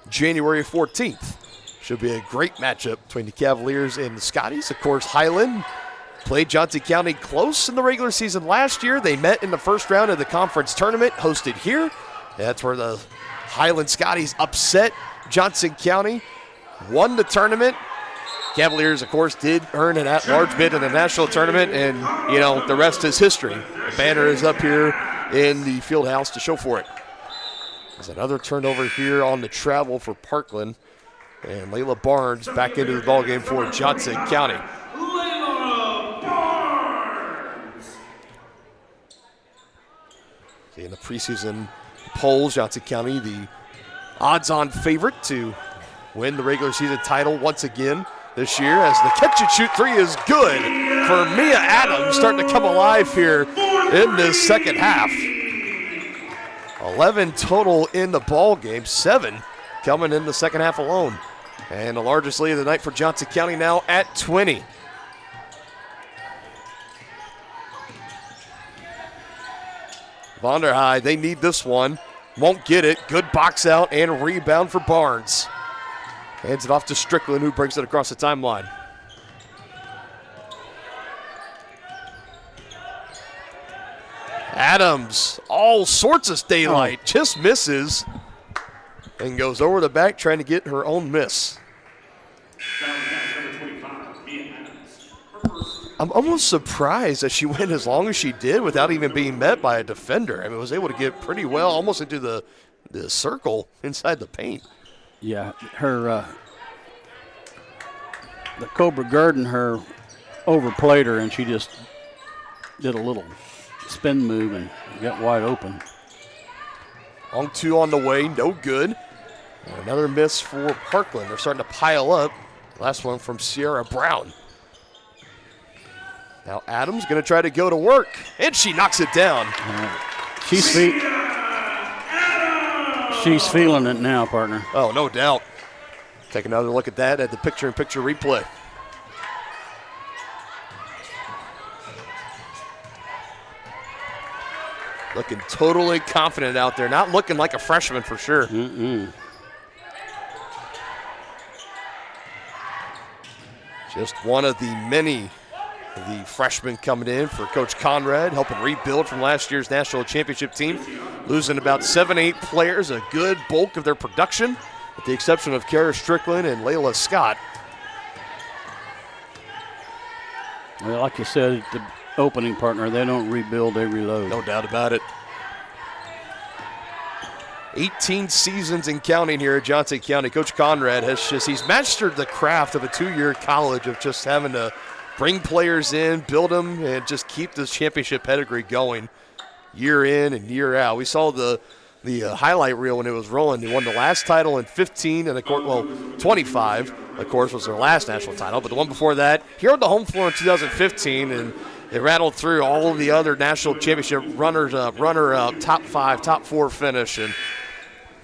January 14th. Should be a great matchup between the Cavaliers and the Scotties. Of course, Highland played Johnson County close in the regular season last year. They met in the first round of the conference tournament, hosted here. That's where the Highland Scotties upset Johnson County, won the tournament. Cavaliers, of course, did earn an at-large bid in the national tournament, and, you know, the rest is history. The banner is up here in the field house to show for it. There's another turnover here on the travel for Parkland, and Layla Barnes back into the ballgame for Johnson County. In the preseason polls, Johnson County the odds-on favorite to win the regular season title once again this year, as the catch-and-shoot three is good for Mia Adams, starting to come alive here in this second half. 11 total in the ball game, 7 coming in the second half alone. And the largest lead of the night for Johnson County now at 20. Vonderheide, they need this one. Won't get it. Good box out and rebound for Barnes. Hands it off to Strickland, who brings it across the timeline. Adams, all sorts of daylight, just misses and goes over the back trying to get her own miss. I'm almost surprised that she went as long as she did without even being met by a defender. I mean, was able to get pretty well almost into the circle inside the paint. Yeah, her the Cobra guarding her overplayed her, and she just did a little spin move and got wide open. Long two on the way, no good. And another miss for Parkland. They're starting to pile up. Last one from Sierra Brown. Now Adams going to try to go to work, and she knocks it down. She's feeling it now, partner. Oh, no doubt. Take another look at that at the picture-in-picture replay. Looking totally confident out there. Not looking like a freshman for sure. Just one of the many the freshmen coming in for Coach Conrad, helping rebuild from last year's national championship team. Losing about 7-8 players, a good bulk of their production, with the exception of Kara Strickland and Layla Scott. Well, like you said, the opening partner, they don't rebuild, they reload. No doubt about it. 18 seasons and counting here at Johnson County. Coach Conrad he's mastered the craft of a 2-year college of just having to bring players in, build them, and just keep this championship pedigree going year in and year out. We saw the highlight reel when it was rolling. They won the last title in 15, and 25, of course, was their last national title. But the one before that, here on the home floor in 2015, and they rattled through all of the other national championship runner-up, top 5, top 4 finish, and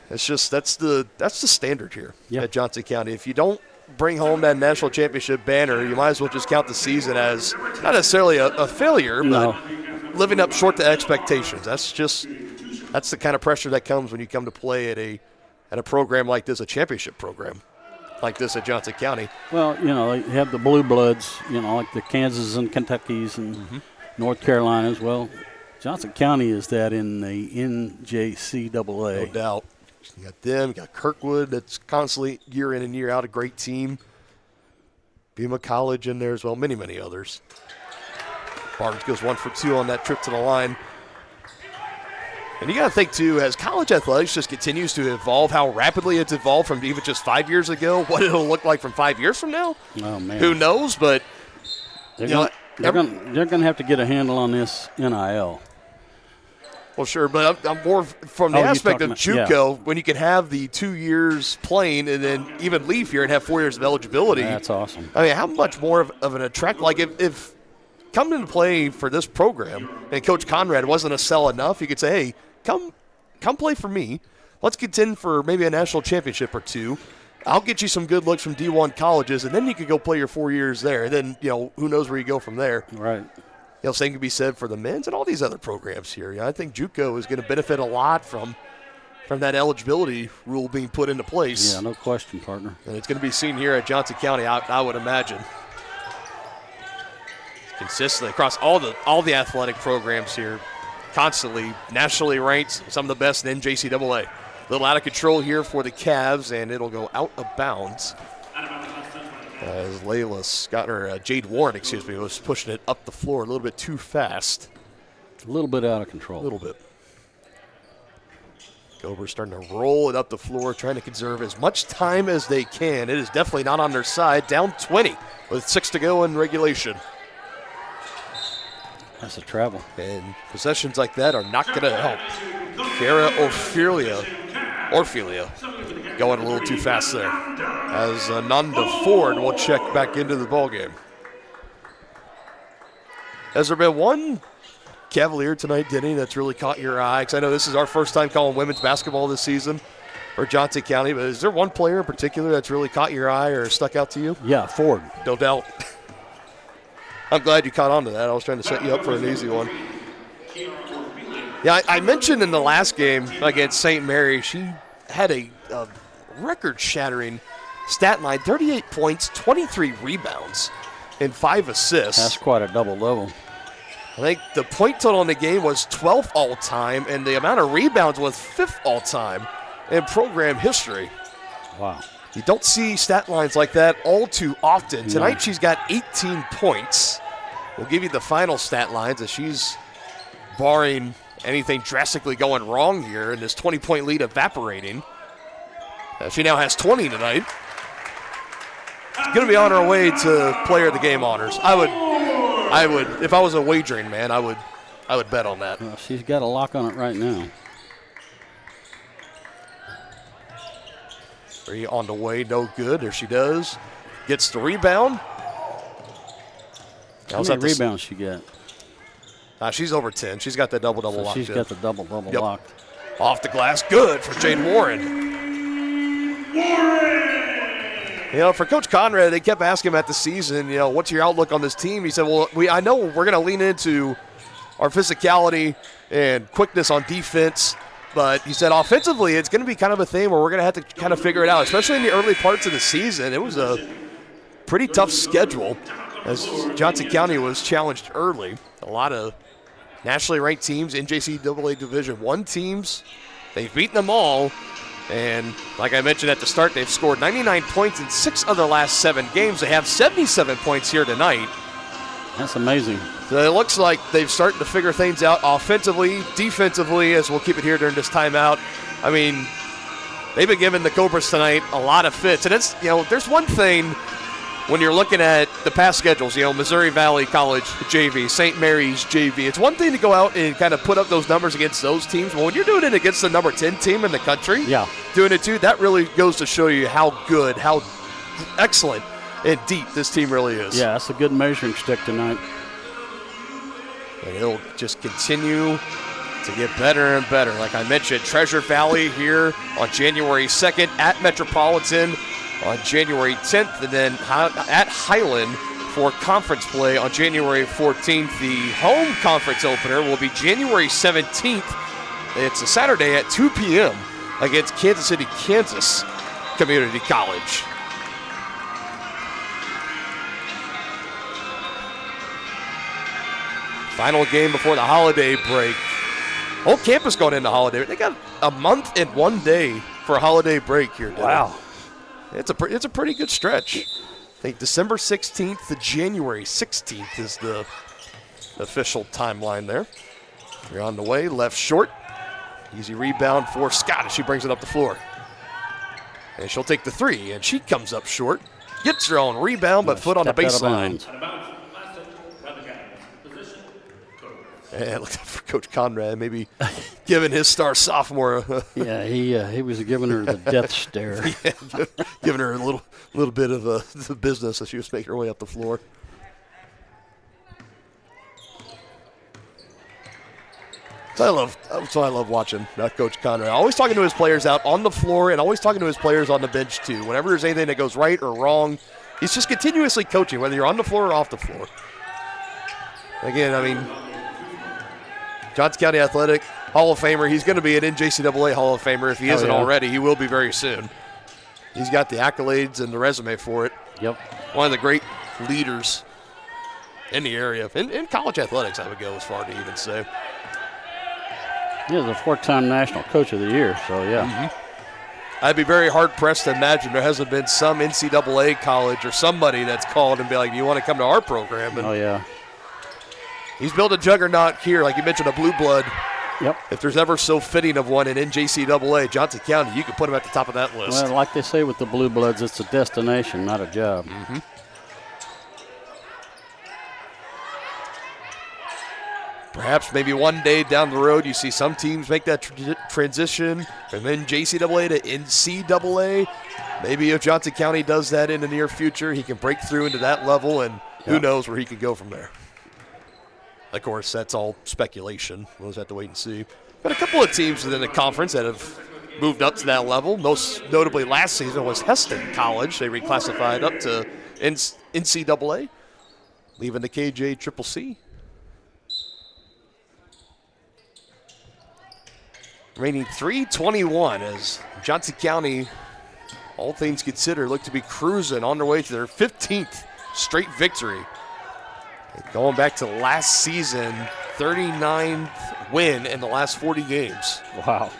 it's just that's the standard here at Johnson County. If you don't bring home that national championship banner, you might as well just count the season as not necessarily a failure, but living up short to expectations. That's the kind of pressure that comes when you come to play at a program like this, a championship program like this at Johnson County. Well, they have the blue bloods, like the Kansas and Kentuckys and North Carolina as well. Johnson County is that in the NJCAA. No doubt. You got them, you got Kirkwood that's constantly year in and year out a great team. Pima College in there as well, many, many others. Barnes goes 1 for 2 on that trip to the line. And you got to think, too, as college athletics just continues to evolve, how rapidly it's evolved from even just 5 years ago, what it'll look like from 5 years from now. Oh, man. Who knows, but they're going to have to get a handle on this NIL. Well, sure, but I'm more from the aspect of JUCO, when you can have the 2 years playing and then even leave here and have 4 years of eligibility. That's awesome. I mean, how much more of an attract? Like if coming to play for this program and Coach Conrad wasn't a sell enough, you could say, hey, come play for me. Let's contend for maybe a national championship or 2. I'll get you some good looks from D1 colleges, and then you could go play your 4 years there. And then, who knows where you go from there. Right. Same can be said for the men's and all these other programs here. I think JUCO is going to benefit a lot from that eligibility rule being put into place. Yeah, no question, partner. And it's going to be seen here at Johnson County, I would imagine. Consistently across all the athletic programs here, constantly nationally ranked, some of the best in NJCAA. A little out of control here for the Cavs, and it'll go out of bounds. As Layla's got her, Jade Warren, was pushing it up the floor a little bit too fast. A little bit out of control. A little bit. Cobras starting to roll it up the floor, trying to conserve as much time as they can. It is definitely not on their side. Down 20 with 6 to go in regulation. That's a travel. And possessions like that are not going to help. Kara Orfilia going a little too fast there. As Nanda Ford will check back into the ballgame. Has there been one Cavalier tonight, Denny, that's really caught your eye? Because I know this is our first time calling women's basketball this season for Johnson County, but is there one player in particular that's really caught your eye or stuck out to you? Yeah, Ford. No doubt. I'm glad you caught on to that. I was trying to set you up for an easy one. Yeah, I mentioned in the last game against St. Mary, she had a record-shattering stat line, 38 points, 23 rebounds, and 5 assists. That's quite a double-double. I think the point total in the game was 12th all-time, and the amount of rebounds was 5th all-time in program history. Wow. You don't see stat lines like that all too often. Tonight she's got 18 points. We'll give you the final stat lines as she's barring anything drastically going wrong here and this 20-point lead evaporating. She now has 20 tonight. Going to be on her way to player of the game honors. I would, if I was a wagering man, I would bet on that. Well, she's got a lock on it right now. 3 on the way, no good. There she does. Gets the rebound. How many rebounds she got? She's over 10. She's got that double-double locked. She's got the double-double locked. Off the glass, good for Jade Warren. You know, for Coach Conrad, they kept asking him at the season, you know, what's your outlook on this team? He said, well, I know we're going to lean into our physicality and quickness on defense, but he said offensively it's going to be kind of a thing where we're going to have to kind of figure it out, especially in the early parts of the season. It was a pretty tough schedule as Johnson County was challenged early. A lot of nationally ranked teams, NJCAA Division I teams. They've beaten them all. And like I mentioned at the start, they've scored 99 points in 6 of their last 7 games. They have 77 points here tonight. That's amazing. So it looks like they've started to figure things out offensively, defensively, as we'll keep it here during this timeout. I mean, they've been giving the Cobras tonight a lot of fits. And it's, you know, there's one thing when you're looking at the past schedules, you know, Missouri Valley College JV, St. Mary's JV. It's one thing to go out and kind of put up those numbers against those teams. But when you're doing it against the number 10 team in the country, doing it too, that really goes to show you how good, how excellent and deep this team really is. Yeah, that's a good measuring stick tonight. And it'll just continue to get better and better. Like I mentioned, Treasure Valley here on January 2nd at Metropolitan on January 10th, and then at Highland for conference play on January 14th. The home conference opener will be January 17th. It's a Saturday at 2 p.m. against Kansas City, Kansas Community College. Final game before the holiday break. Whole campus going into holiday. They got a month and 1 day for a holiday break here today. Wow. It's a pretty good stretch. I think December 16th to January 16th is the official timeline there. You're on the way, left short. Easy rebound for Scott as she brings it up the floor. And she'll take the 3, and she comes up short. Gets her own rebound, but foot on the baseline. And looking for Coach Conrad, maybe giving his star sophomore. Yeah, he was giving her the death stare. Yeah, giving her a little bit of the business as she was making her way up the floor. That's what I love watching Coach Conrad. Always talking to his players out on the floor and always talking to his players on the bench too. Whenever there's anything that goes right or wrong, he's just continuously coaching, whether you're on the floor or off the floor. Again, I mean, Johnson County Athletic Hall of Famer. He's going to be an NJCAA Hall of Famer if he isn't already. He will be very soon. He's got the accolades and the resume for it. Yep. One of the great leaders in the area. In college athletics, I would go as far to even say. He was a 4-time National Coach of the Year, so yeah. Mm-hmm. I'd be very hard-pressed to imagine there hasn't been some NCAA college or somebody that's called and be like, you want to come to our program? And he's built a juggernaut here, like you mentioned, a blue blood. Yep. If there's ever so fitting of one in NJCAA, Johnson County, you could put him at the top of that list. Well, like they say with the blue bloods, it's a destination, not a job. Mm-hmm. Perhaps maybe one day down the road you see some teams make that transition from then JCAA to NCAA. Maybe if Johnson County does that in the near future, he can break through into that level, and who knows where he can go from there. Of course, that's all speculation. We'll just have to wait and see. But a couple of teams within the conference that have moved up to that level. Most notably last season was Heston College. They reclassified up to NCAA, leaving the KJCCC. Remaining 3:21 as Johnson County, all things considered, look to be cruising on their way to their 15th straight victory. Going back to last season, 39th win in the last 40 games. Wow.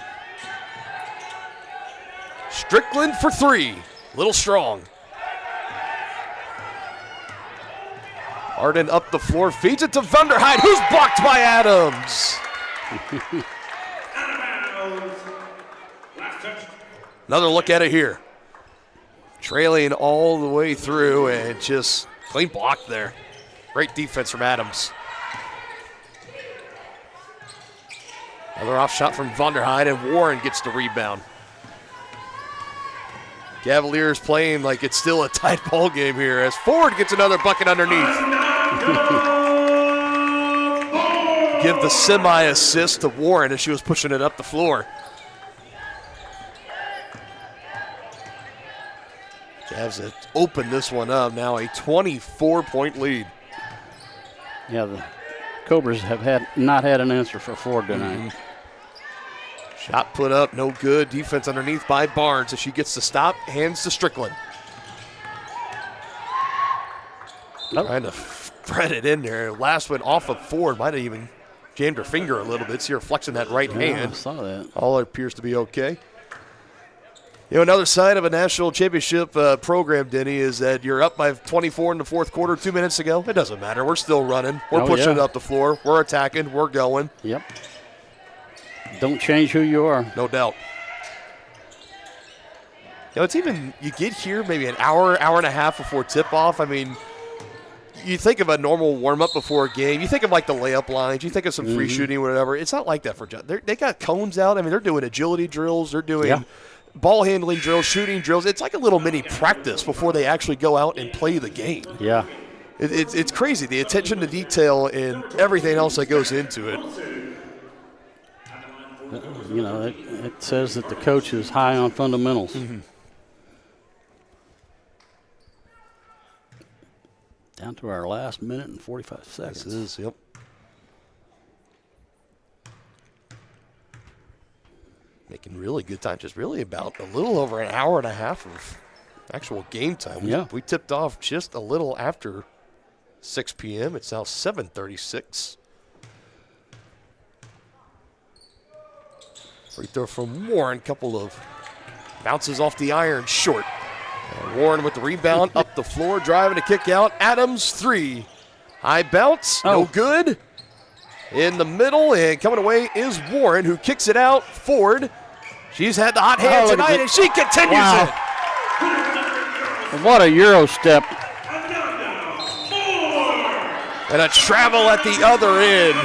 Strickland for three. Little strong. Arden up the floor, feeds it to Vanderhyde, who's blocked by Adams. Another look at it here. Trailing all the way through and just clean block there. Great defense from Adams. Another off shot from Vanderhyde, and Warren gets the rebound. Cavaliers playing like it's still a tight ball game here as Ford gets another bucket underneath. Give the semi-assist to Warren as she was pushing it up the floor. Cavs have opened this one up. Now a 24-point lead. Yeah, the Cobras have not had an answer for Ford tonight. Shot put up, no good. Defense underneath by Barnes as she gets the stop. Hands to Strickland. Trying to thread it in there. Last one off of Ford. Might have even jammed her finger a little bit. See her flexing that right hand. I saw that. All appears to be okay. You know, another sign of a national championship program, Denny, is that you're up by 24 in the fourth quarter 2 minutes ago. It doesn't matter. We're still running. We're pushing it up the floor. We're attacking. We're going. Yep. Don't change who you are. No doubt. You know, it's even, you get here maybe an hour, hour and a half before tip-off. I mean, you think of a normal warm-up before a game. You think of like the layup lines. You think of some free shooting, whatever. It's not like that for John. They got cones out. I mean, they're doing agility drills. They're doing ball handling drills, shooting drills. It's like a little mini practice before they actually go out and play the game. Yeah. It's crazy, the attention to detail and everything else that goes into it. You know, it says that the coach is high on fundamentals. Mm-hmm. Down to our last minute and 45 seconds. This is, yep. Making really good time. Just really about a little over an hour and a half of actual game time. We tipped off just a little after 6 p.m. It's now 7:36. Free throw from Warren. Couple of bounces off the iron, short. And Warren with the rebound, up the floor, driving to kick out. Adams, three. High bounce, no good. In the middle, and coming away is Warren, who kicks it out. Ford, she's had the hot hand tonight, and she continues it. What a Euro step. And a travel at the other end.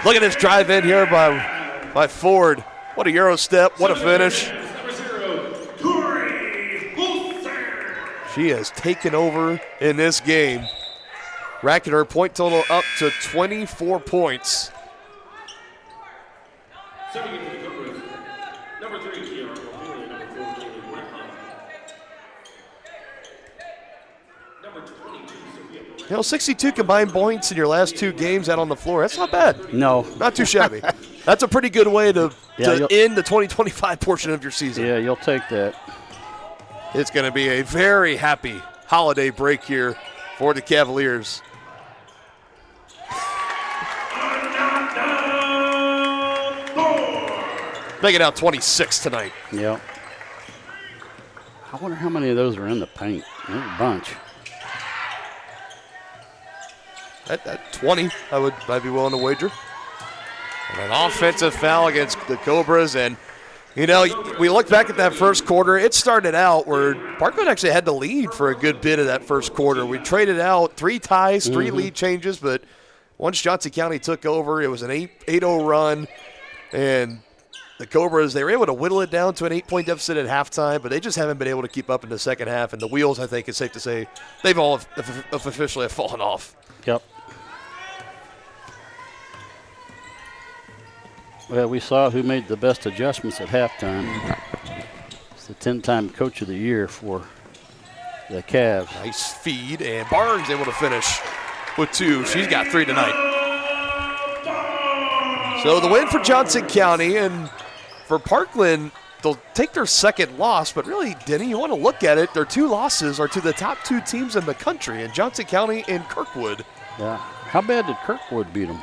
Look at this drive in here by Ford. What a Euro step, what a finish. She has taken over in this game, racking her point total up to 24 points. You know, 62 combined points in your last two games out on the floor. That's not bad. No. Not too shabby. That's a pretty good way to end the 2025 portion of your season. Yeah, you'll take that. It's going to be a very happy holiday break here for the Cavaliers. Make it out 26 tonight. Yep. I wonder how many of those are in the paint. There's a bunch. At 20, I'd be willing to wager. And an offensive foul against the Cobras. And, you know, we look back at that first quarter. It started out where Parkland actually had the lead for a good bit of that first quarter. We traded out 3 ties, 3 lead changes, but once Johnson County took over, it was an 8-0 run, and the Cobras, they were able to whittle it down to an 8-point deficit at halftime, but they just haven't been able to keep up in the second half. And the wheels, I think it's safe to say, they've all officially fallen off. Yep. Well, we saw who made the best adjustments at halftime. It's the 10-time Coach of the Year for the Cavs. Nice feed, and Barnes able to finish with 2. She's got 3 tonight. So the win for Johnson County, and for Parkland, they'll take their second loss, but really, Denny, you want to look at it, their 2 losses are to the top 2 teams in the country, in Johnson County and Kirkwood. Yeah. How bad did Kirkwood beat them?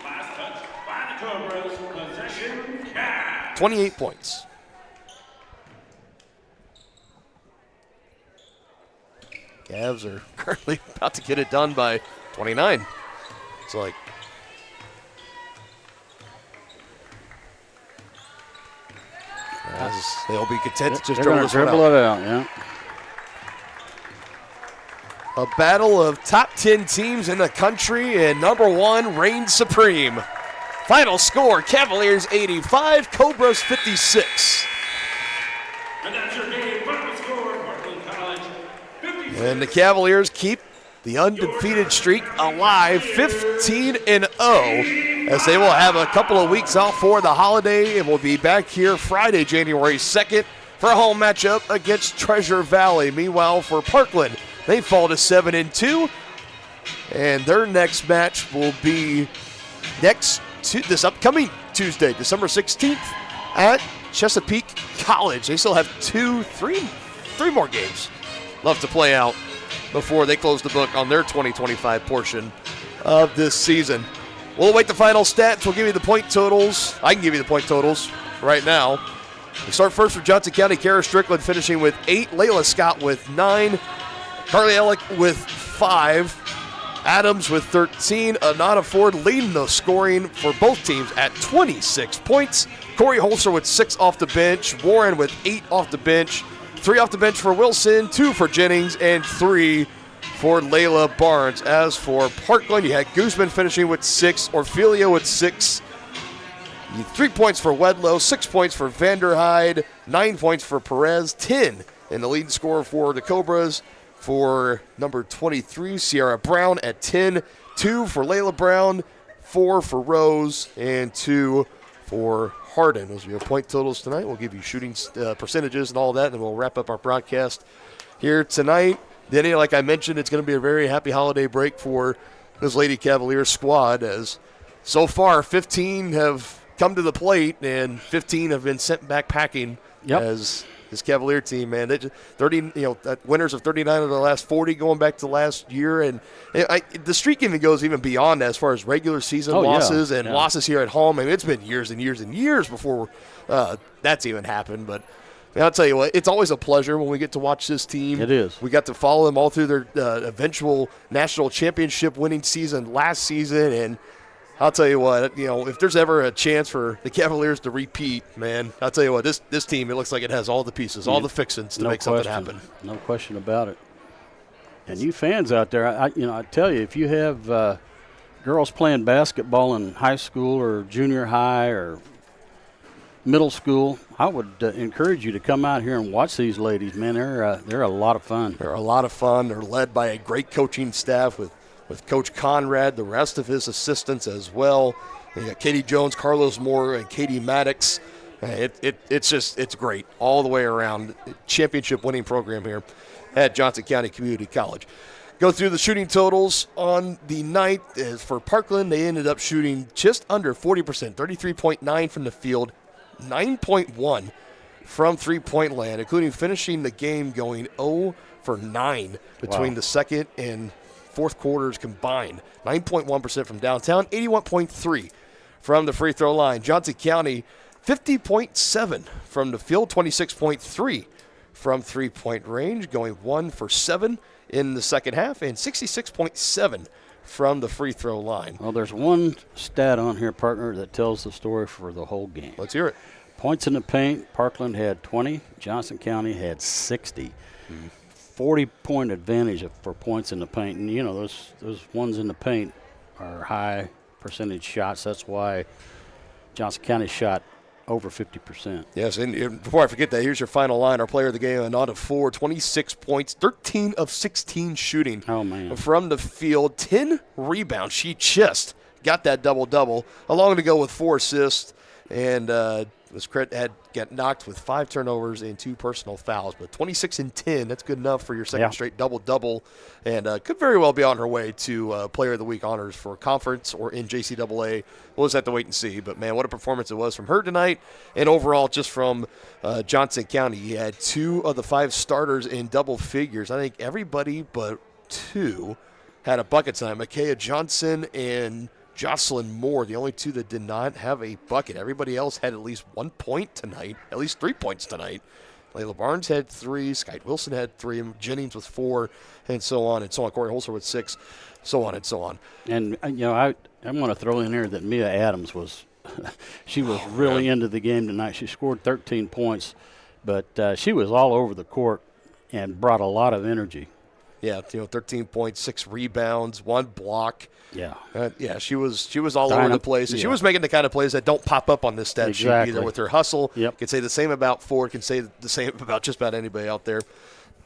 Last touch by the Cobras. Possession, Cavs. 28 points. Cavs are currently about to get it done by 29. It's like, they'll be content to just dribble this one it out. Yeah. A battle of top 10 teams in the country, and number 1 reigns supreme. Final score, Cavaliers 85, Cobras 56. And that's your game. Final score, Parkland College 56. And the Cavaliers keep the undefeated streak alive, 15-0, as they will have a couple of weeks off for the holiday and will be back here Friday, January 2nd for a home matchup against Treasure Valley. Meanwhile, for Parkland, they fall to 7-2, and their next match will be this upcoming Tuesday, December 16th at Chesapeake College. They still have 3 more games left to play out before they close the book on their 2025 portion of this season. We'll await the final stats. We'll give you the point totals. I can give you the point totals right now. We start first for Johnson County. Kara Strickland finishing with 8. Layla Scott with 9. Carly Ellick with 5. Adams with 13. Anana Ford leading the scoring for both teams at 26 points. Corey Holzer with 6 off the bench. Warren with 8 off the bench. 3 off the bench for Wilson, 2 for Jennings, and 3 for Layla Barnes. As for Parkland, you had Guzman finishing with 6, Orfilio with 6, 3 points for Wedlow, 6 points for Vanderhyde, 9 points for Perez, 10 in the leading scorer for the Cobras. For number 23, Sierra Brown at 10, 2 for Layla Brown, 4 for Rose, and 2 for Hardin. Those are your point totals tonight. We'll give you shooting percentages and all that, and then we'll wrap up our broadcast here tonight. Denny, like I mentioned, it's going to be a very happy holiday break for this Lady Cavaliers squad, as so far 15 have come to the plate and 15 have been sent back packing. As this Cavalier team, man, they just 30, winners of 39 of the last 40 going back to last year, and the streak even goes even beyond that as far as regular season losses and losses here at home. I mean, it's been years and years and years before that's even happened. But I'll tell you what, it's always a pleasure when we get to watch this team. It is. We got to follow them all through their eventual national championship winning season last season, and I'll tell you what, if there's ever a chance for the Cavaliers to repeat, man, I'll tell you what, this team, it looks like it has all the pieces, all the fixings to make something happen. No question about it. And you fans out there, I tell you, if you have girls playing basketball in high school or junior high or middle school, I would encourage you to come out here and watch these ladies, man. They're a lot of fun. They're a lot of fun. They're led by a great coaching staff with Coach Conrad, the rest of his assistants as well. You got Katie Jones, Carlos Moore, and Katie Maddox. It's great all the way around. Championship winning program here at Johnson County Community College. Go through the shooting totals on the night. As for Parkland, they ended up shooting just under 40%, 33.9 from the field, 9.1 from three-point land, including finishing the game going 0 for 9 between the second and fourth quarters combined. 9.1% from downtown, 81.3 from the free throw line. Johnson County, 50.7 from the field, 26.3 from three-point range, going 1 for 7 in the second half, and 66.7 from the free throw line. Well, there's one stat on here, partner, that tells the story for the whole game. Let's hear it. Points in the paint, Parkland had 20, Johnson County had 60. 40-point advantage for points in the paint. And, you know, those ones in the paint are high percentage shots. That's why Johnson County shot over 50%. Yes, and before I forget that, here's your final line. Our player of the game, a nod of 4, 26 points, 13 of 16 shooting. Oh, man. From the field, 10 rebounds. She just got that double-double, along to go with 4 assists, and got knocked with 5 turnovers and 2 personal fouls. But 26 and 10, that's good enough for your second straight double-double, and could very well be on her way to Player of the Week honors for conference or in JCAA. We'll just have to wait and see. But, man, what a performance it was from her tonight, and overall just from Johnson County. You had 2 of the 5 starters in double figures. I think everybody but 2 had a bucket tonight. Micaiah Johnson and Jocelyn Moore, the only 2 that did not have a bucket. Everybody else had at least 1 point tonight, at least 3 points tonight. Layla Barnes had 3, Skyte Wilson had 3, Jennings with 4, and so on and so on. Corey Holzer with 6, so on and so on. And, you know, I want to throw in here that Mia Adams was she was really into the game tonight. She scored 13 points, but she was all over the court and brought a lot of energy. Yeah, 13 points, 6 rebounds, 1 block. Yeah. She was all over the place. And she was making the kind of plays that don't pop up on this stat sheet either with her hustle. Yep. Can say the same about Ford, can say the same about just about anybody out there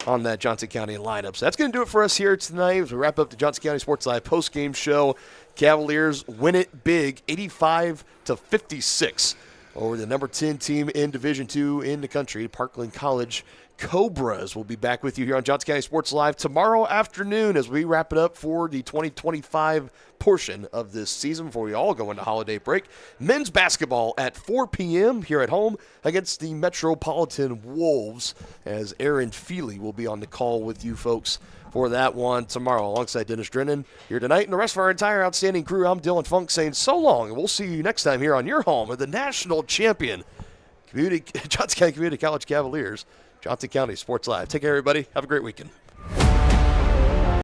on that Johnson County lineup. So that's going to do it for us here tonight as we wrap up the Johnson County Sports Live post-game show. Cavaliers win it big, 85-56 over the number 10 team in Division II in the country, Parkland College Cobras. Will be back with you here on Johnson County Sports Live tomorrow afternoon as we wrap it up for the 2025 portion of this season before we all go into holiday break. Men's basketball at 4 p.m. here at home against the Metropolitan Wolves, as Aaron Feely will be on the call with you folks for that one tomorrow alongside Dennis Drennan here tonight. And the rest of our entire outstanding crew, I'm Dylan Funk saying so long, and we'll see you next time here on your home of the national champion Johnson County Community College Cavaliers. Johnson County Sports Live. Take care, everybody. Have a great weekend.